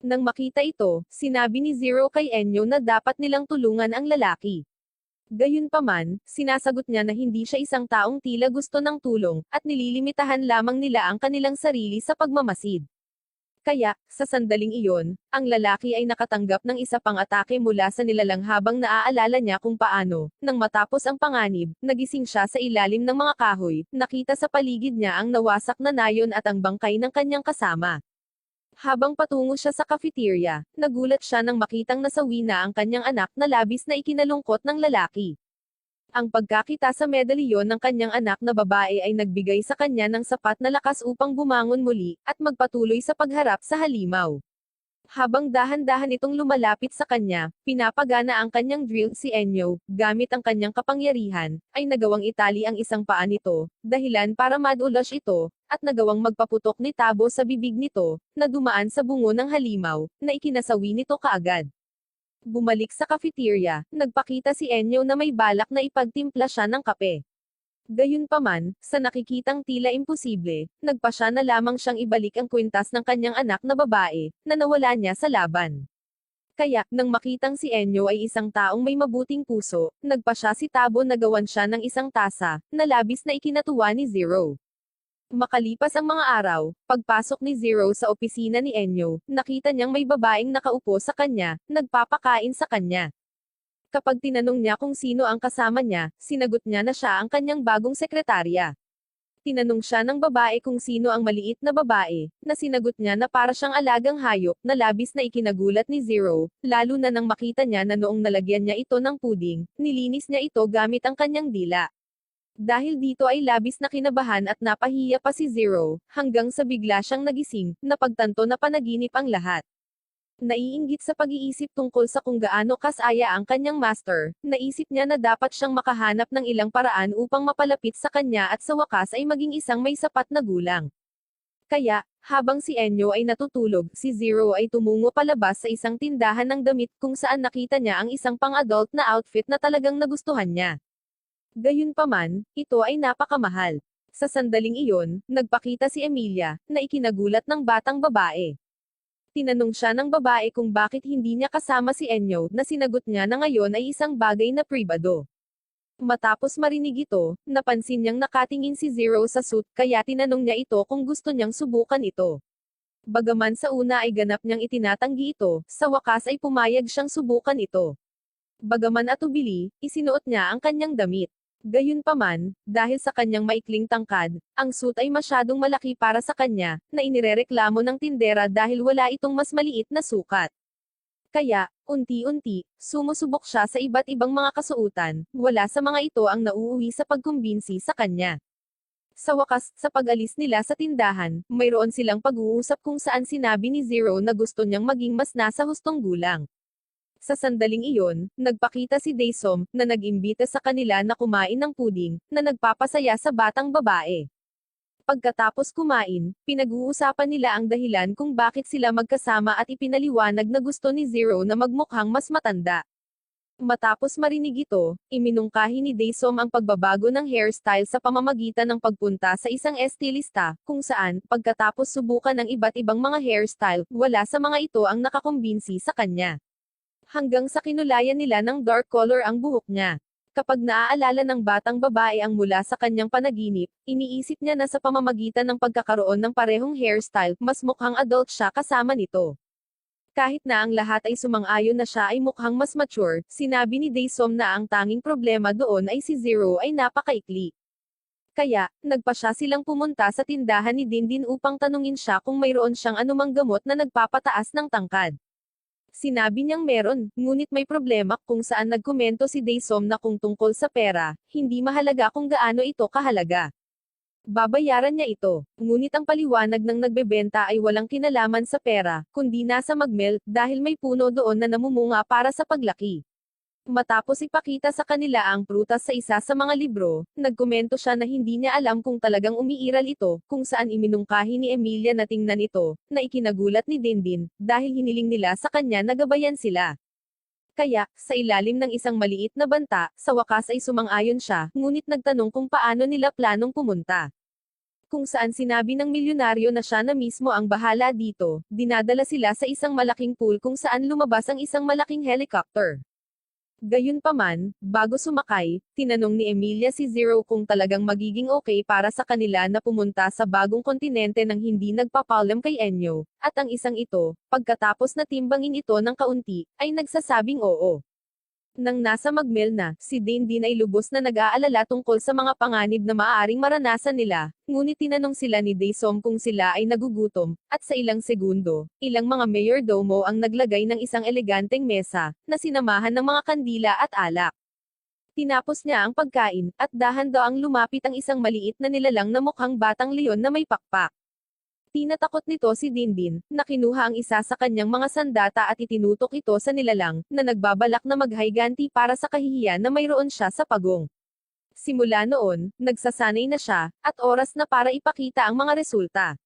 Nang makita ito, sinabi ni Zero kay Enyo na dapat nilang tulungan ang lalaki. Gayunpaman, sinasagot niya na hindi siya isang taong tila gusto ng tulong, at nililimitahan lamang nila ang kanilang sarili sa pagmamasid. Kaya, sa sandaling iyon, ang lalaki ay nakatanggap ng isa pang atake mula sa nilalang habang naaalala niya kung paano, nang matapos ang panganib, nagising siya sa ilalim ng mga kahoy, nakita sa paligid niya ang nawasak na nayon at ang bangkay ng kanyang kasama. Habang patungo siya sa cafeteria, nagulat siya nang makitang nasawi na ang kanyang anak na labis na ikinalungkot ng lalaki. Ang pagkakita sa medalyon ng kanyang anak na babae ay nagbigay sa kanya ng sapat na lakas upang bumangon muli, at magpatuloy sa pagharap sa halimaw. Habang dahan-dahan itong lumalapit sa kanya, pinapagana ang kanyang drill si Enyo, gamit ang kanyang kapangyarihan, ay nagawang itali ang isang paa nito, dahilan para madulas ito, at nagawang magpaputok ni Tabo sa bibig nito, na dumaan sa bungo ng halimaw, na ikinasawi nito kaagad. Bumalik sa cafeteria, nagpakita si Enyo na may balak na ipagtimpla siya ng kape. Gayunpaman, sa nakikitang tila imposible, nagpasya na lamang siyang ibalik ang kwintas ng kanyang anak na babae, na nawala niya sa laban. Kaya, nang makitang si Enyo ay isang taong may mabuting puso, nagpasya si Tabo na gawan siya ng isang tasa, na labis na ikinatuwa ni Zero. Makalipas ang mga araw, pagpasok ni Zero sa opisina ni Enyo, nakita niyang may babaeng nakaupo sa kanya, nagpapakain sa kanya. Kapag tinanong niya kung sino ang kasama niya, sinagot niya na siya ang kanyang bagong sekretarya. Tinanong siya ng babae kung sino ang maliit na babae, na sinagot niya na para siyang alagang hayop, na labis na ikinagulat ni Zero, lalo na nang makita niya na noong nalagyan niya ito ng puding, nilinis niya ito gamit ang kanyang dila. Dahil dito ay labis na kinabahan at napahiya pa si Zero, hanggang sa bigla siyang nagising, napagtanto na panaginip ang lahat. Naiinggit sa pag-iisip tungkol sa kung gaano kasaya ang kanyang master, naisip niya na dapat siyang makahanap ng ilang paraan upang mapalapit sa kanya at sa wakas ay maging isang may sapat na gulang. Kaya, habang si Enyo ay natutulog, si Zero ay tumungo palabas sa isang tindahan ng damit kung saan nakita niya ang isang pang-adult na outfit na talagang nagustuhan niya. Gayunpaman, ito ay napakamahal. Sa sandaling iyon, nagpakita si Emilia, na ikinagulat ng batang babae. Tinanong siya ng babae kung bakit hindi niya kasama si Enyo, na sinagot niya na ngayon ay isang bagay na pribado. Matapos marinig ito, napansin niyang nakatingin si Zero sa suit, kaya tinanong niya ito kung gusto niyang subukan ito. Bagaman sa una ay ganap niyang itinatanggi ito, sa wakas ay pumayag siyang subukan ito. Bagaman atubili, isinuot niya ang kanyang damit. Gayunpaman, dahil sa kanyang maikling tangkad, ang suit ay masyadong malaki para sa kanya, na inirereklamo ng tindera dahil wala itong mas maliit na sukat. Kaya, unti-unti, sumusubok siya sa iba't ibang mga kasuotan, wala sa mga ito ang nauuwi sa pagkumbinsi sa kanya. Sa wakas, sa pag-alis nila sa tindahan, mayroon silang pag-uusap kung saan sinabi ni Zero na gusto niyang maging mas nasa hustong gulang. Sa sandaling iyon, nagpakita si Daesom, na nag-imbita sa kanila na kumain ng puding, na nagpapasaya sa batang babae. Pagkatapos kumain, pinag-uusapan nila ang dahilan kung bakit sila magkasama at ipinaliwanag na gusto ni Zero na magmukhang mas matanda. Matapos marinig ito, iminungkahi ni Daesom ang pagbabago ng hairstyle sa pamamagitan ng pagpunta sa isang estilista, kung saan, pagkatapos subukan ng iba't ibang mga hairstyle, wala sa mga ito ang nakakumbinsi sa kanya. Hanggang sa kinulayan nila ng dark color ang buhok niya. Kapag naaalala ng batang babae ang mula sa kanyang panaginip, iniisip niya na sa pamamagitan ng pagkakaroon ng parehong hairstyle, mas mukhang adult siya kasama nito. Kahit na ang lahat ay sumang-ayon na siya ay mukhang mas mature, sinabi ni Daesom na ang tanging problema doon ay si Zero ay napakaikli. Kaya, nagpasya silang pumunta sa tindahan ni Dindin upang tanungin siya kung mayroon siyang anumang gamot na nagpapataas ng tangkad. Sinabi niyang meron, ngunit may problema kung saan nagkomento si Daesom na kung tungkol sa pera, hindi mahalaga kung gaano ito kahalaga. Babayaran niya ito, ngunit ang paliwanag ng nagbebenta ay walang kinalaman sa pera, kundi nasa magmel, dahil may puno doon na namumunga para sa paglaki. Matapos ipakita sa kanila ang prutas sa isa sa mga libro, nagkomento siya na hindi niya alam kung talagang umiiral ito, kung saan iminungkahi ni Emilia na tingnan ito, na ikinagulat ni Dindin, dahil hiniling nila sa kanya na gabayan sila. Kaya, sa ilalim ng isang maliit na banta, sa wakas ay sumang-ayon siya, ngunit nagtanong kung paano nila planong pumunta. Kung saan sinabi ng milyonaryo na siya na mismo ang bahala dito, dinadala sila sa isang malaking pool kung saan lumabas ang isang malaking helicopter. Gayunpaman, bago sumakay, tinanong ni Emilia si Zero kung talagang magiging okay para sa kanila na pumunta sa bagong kontinente nang hindi nagpapaalam kay Enyo, at ang isang ito, pagkatapos na timbangin ito ng kaunti, ay nagsasabing oo. Nang nasa Magmel na, si Dane din ay lubos na nag-aalala tungkol sa mga panganib na maaaring maranasan nila, ngunit tinanong sila ni Daesom kung sila ay nagugutom, at sa ilang segundo, ilang mga mayordomo ang naglagay ng isang eleganteng mesa, na sinamahan ng mga kandila at alak. Tinapos niya ang pagkain, at dahan-daang lumapit ang isang maliit na nilalang na mukhang batang leon na may pakpak. Tinatakot nito si Dindin, na kinuha ang isa sa kanyang mga sandata at itinutok ito sa nilalang, na nagbabalak na maghayganti para sa kahihiyan na mayroon siya sa pagong. Simula noon, nagsasanay na siya, at oras na para ipakita ang mga resulta.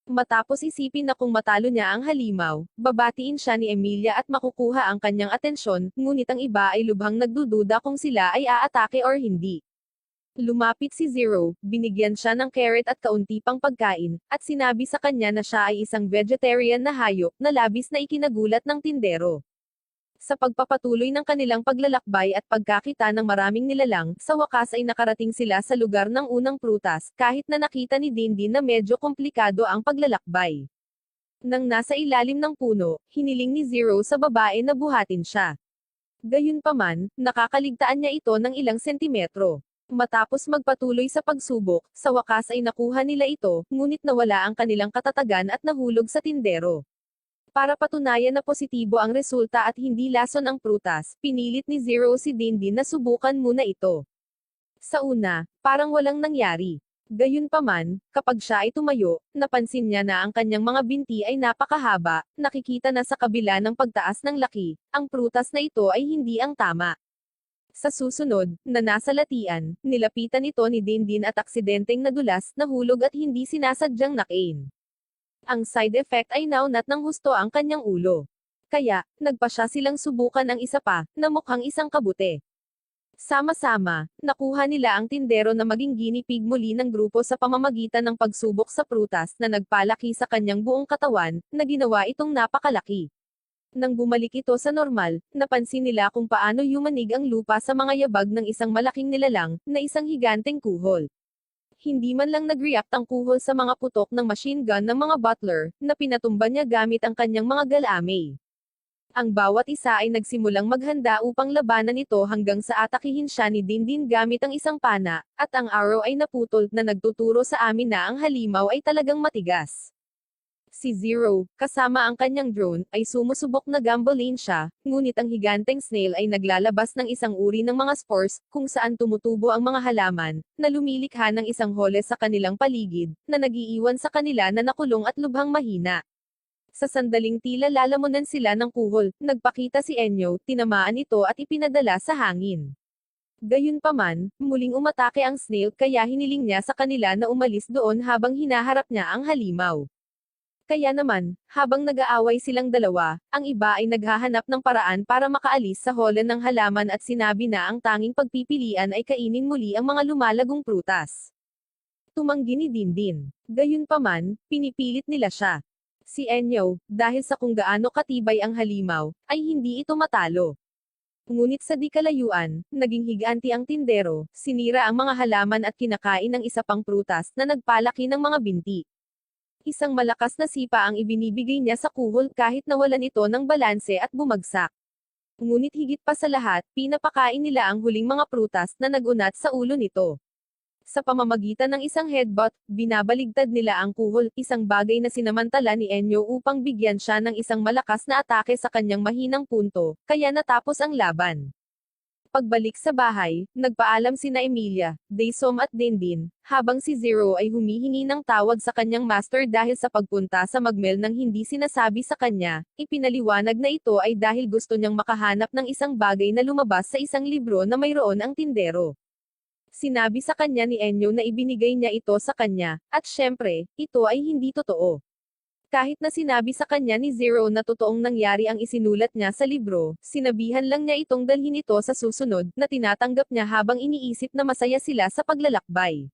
Matapos isipin na kung matalo niya ang halimaw, babatiin siya ni Emilia at makukuha ang kanyang atensyon, ngunit ang iba ay lubhang nagdududa kung sila ay aatake or hindi. Lumapit si Zero, binigyan siya ng carrot at kaunti pang pagkain, at sinabi sa kanya na siya ay isang vegetarian na hayop, na labis na ikinagulat ng tindero. Sa pagpapatuloy ng kanilang paglalakbay at pagkakita ng maraming nilalang, sa wakas ay nakarating sila sa lugar ng unang prutas, kahit na nakita ni Dindin na medyo komplikado ang paglalakbay. Nang nasa ilalim ng puno, hiniling ni Zero sa babae na buhatin siya. Gayunpaman, nakakaligtaan niya ito ng ilang sentimetro. Matapos magpatuloy sa pagsubok, sa wakas ay nakuha nila ito, ngunit nawala ang kanilang katatagan at nahulog sa tindero. Para patunayan na positibo ang resulta at hindi lason ang prutas, pinilit ni Zero si Dindin na subukan muna ito. Sa una, parang walang nangyari. Gayunpaman, kapag siya ay tumayo, napansin niya na ang kanyang mga binti ay napakahaba, nakikita na sa kabila ng pagtaas ng laki, ang prutas na ito ay hindi ang tama. Sa susunod, na nasa latian, nilapitan ito ni Dindin at aksidenteng nadulas, nahulog at hindi sinasadyang nakain. Ang side effect ay naunat ng husto ang kanyang ulo. Kaya, nagpa siya silang subukan ang isa pa, na mukhang isang kabute. Sama-sama, nakuha nila ang tindero na maging guinea pig muli ng grupo sa pamamagitan ng pagsubok sa prutas na nagpalaki sa kanyang buong katawan, na ginawa itong napakalaki. Nang bumalik ito sa normal, napansin nila kung paano yumanig ang lupa sa mga yabag ng isang malaking nilalang, na isang higanteng kuhol. Hindi man lang nag-react ang kuhol sa mga putok ng machine gun ng mga butler, na pinatumba niya gamit ang kanyang mga galamay. Ang bawat isa ay nagsimulang maghanda upang labanan ito hanggang sa atakihin siya ni Dindin gamit ang isang pana, at ang arrow ay naputol, na nagtuturo sa amin na ang halimaw ay talagang matigas. Si Zero, kasama ang kanyang drone, ay sumusubok na gambling siya, ngunit ang higanteng snail ay naglalabas ng isang uri ng mga spores, kung saan tumutubo ang mga halaman, na lumilikha ng isang hole sa kanilang paligid, na nagiiwan sa kanila na nakulong at lubhang mahina. Sa sandaling tila lalamunan sila ng kuhol, nagpakita si Enyo, tinamaan ito at ipinadala sa hangin. Gayunpaman, muling umatake ang snail kaya hiniling niya sa kanila na umalis doon habang hinaharap niya ang halimaw. Kaya naman, habang nag-aaway silang dalawa, ang iba ay naghahanap ng paraan para makaalis sa hole ng halaman at sinabi na ang tanging pagpipilian ay kainin muli ang mga lumalagong prutas. Tumanggi ni Dindin. Gayunpaman, pinipilit nila siya. Si Enyo, dahil sa kung gaano katibay ang halimaw, ay hindi ito matalo. Ngunit sa di kalayuan, naging higanti ang tindero, sinira ang mga halaman at kinakain ng isa pang prutas na nagpalaki ng mga binti. Isang malakas na sipa ang ibinibigay niya sa kuhol kahit nawalan ito ng balanse at bumagsak. Ngunit higit pa sa lahat, pinapakain nila ang huling mga prutas na nagunat sa ulo nito. Sa pamamagitan ng isang headbutt, binabaligtad nila ang kuhol, isang bagay na sinamantala ni Enyo upang bigyan siya ng isang malakas na atake sa kanyang mahinang punto, kaya natapos ang laban. Pagbalik sa bahay, nagpaalam sina Emilia, Daesom at Dindin, habang si Zero ay humihingi ng tawad sa kanyang master dahil sa pagpunta sa Magmel nang hindi sinasabi sa kanya, ipinaliwanag na ito ay dahil gusto niyang makahanap ng isang bagay na lumabas sa isang libro na mayroon ang tindero. Sinabi sa kanya ni Enyo na ibinigay niya ito sa kanya, at syempre, ito ay hindi totoo. Kahit na sinabi sa kanya ni Zero na totoong nangyari ang isinulat niya sa libro, sinabihan lang niya itong dalhin ito sa susunod, na tinatanggap niya habang iniisip na masaya sila sa paglalakbay.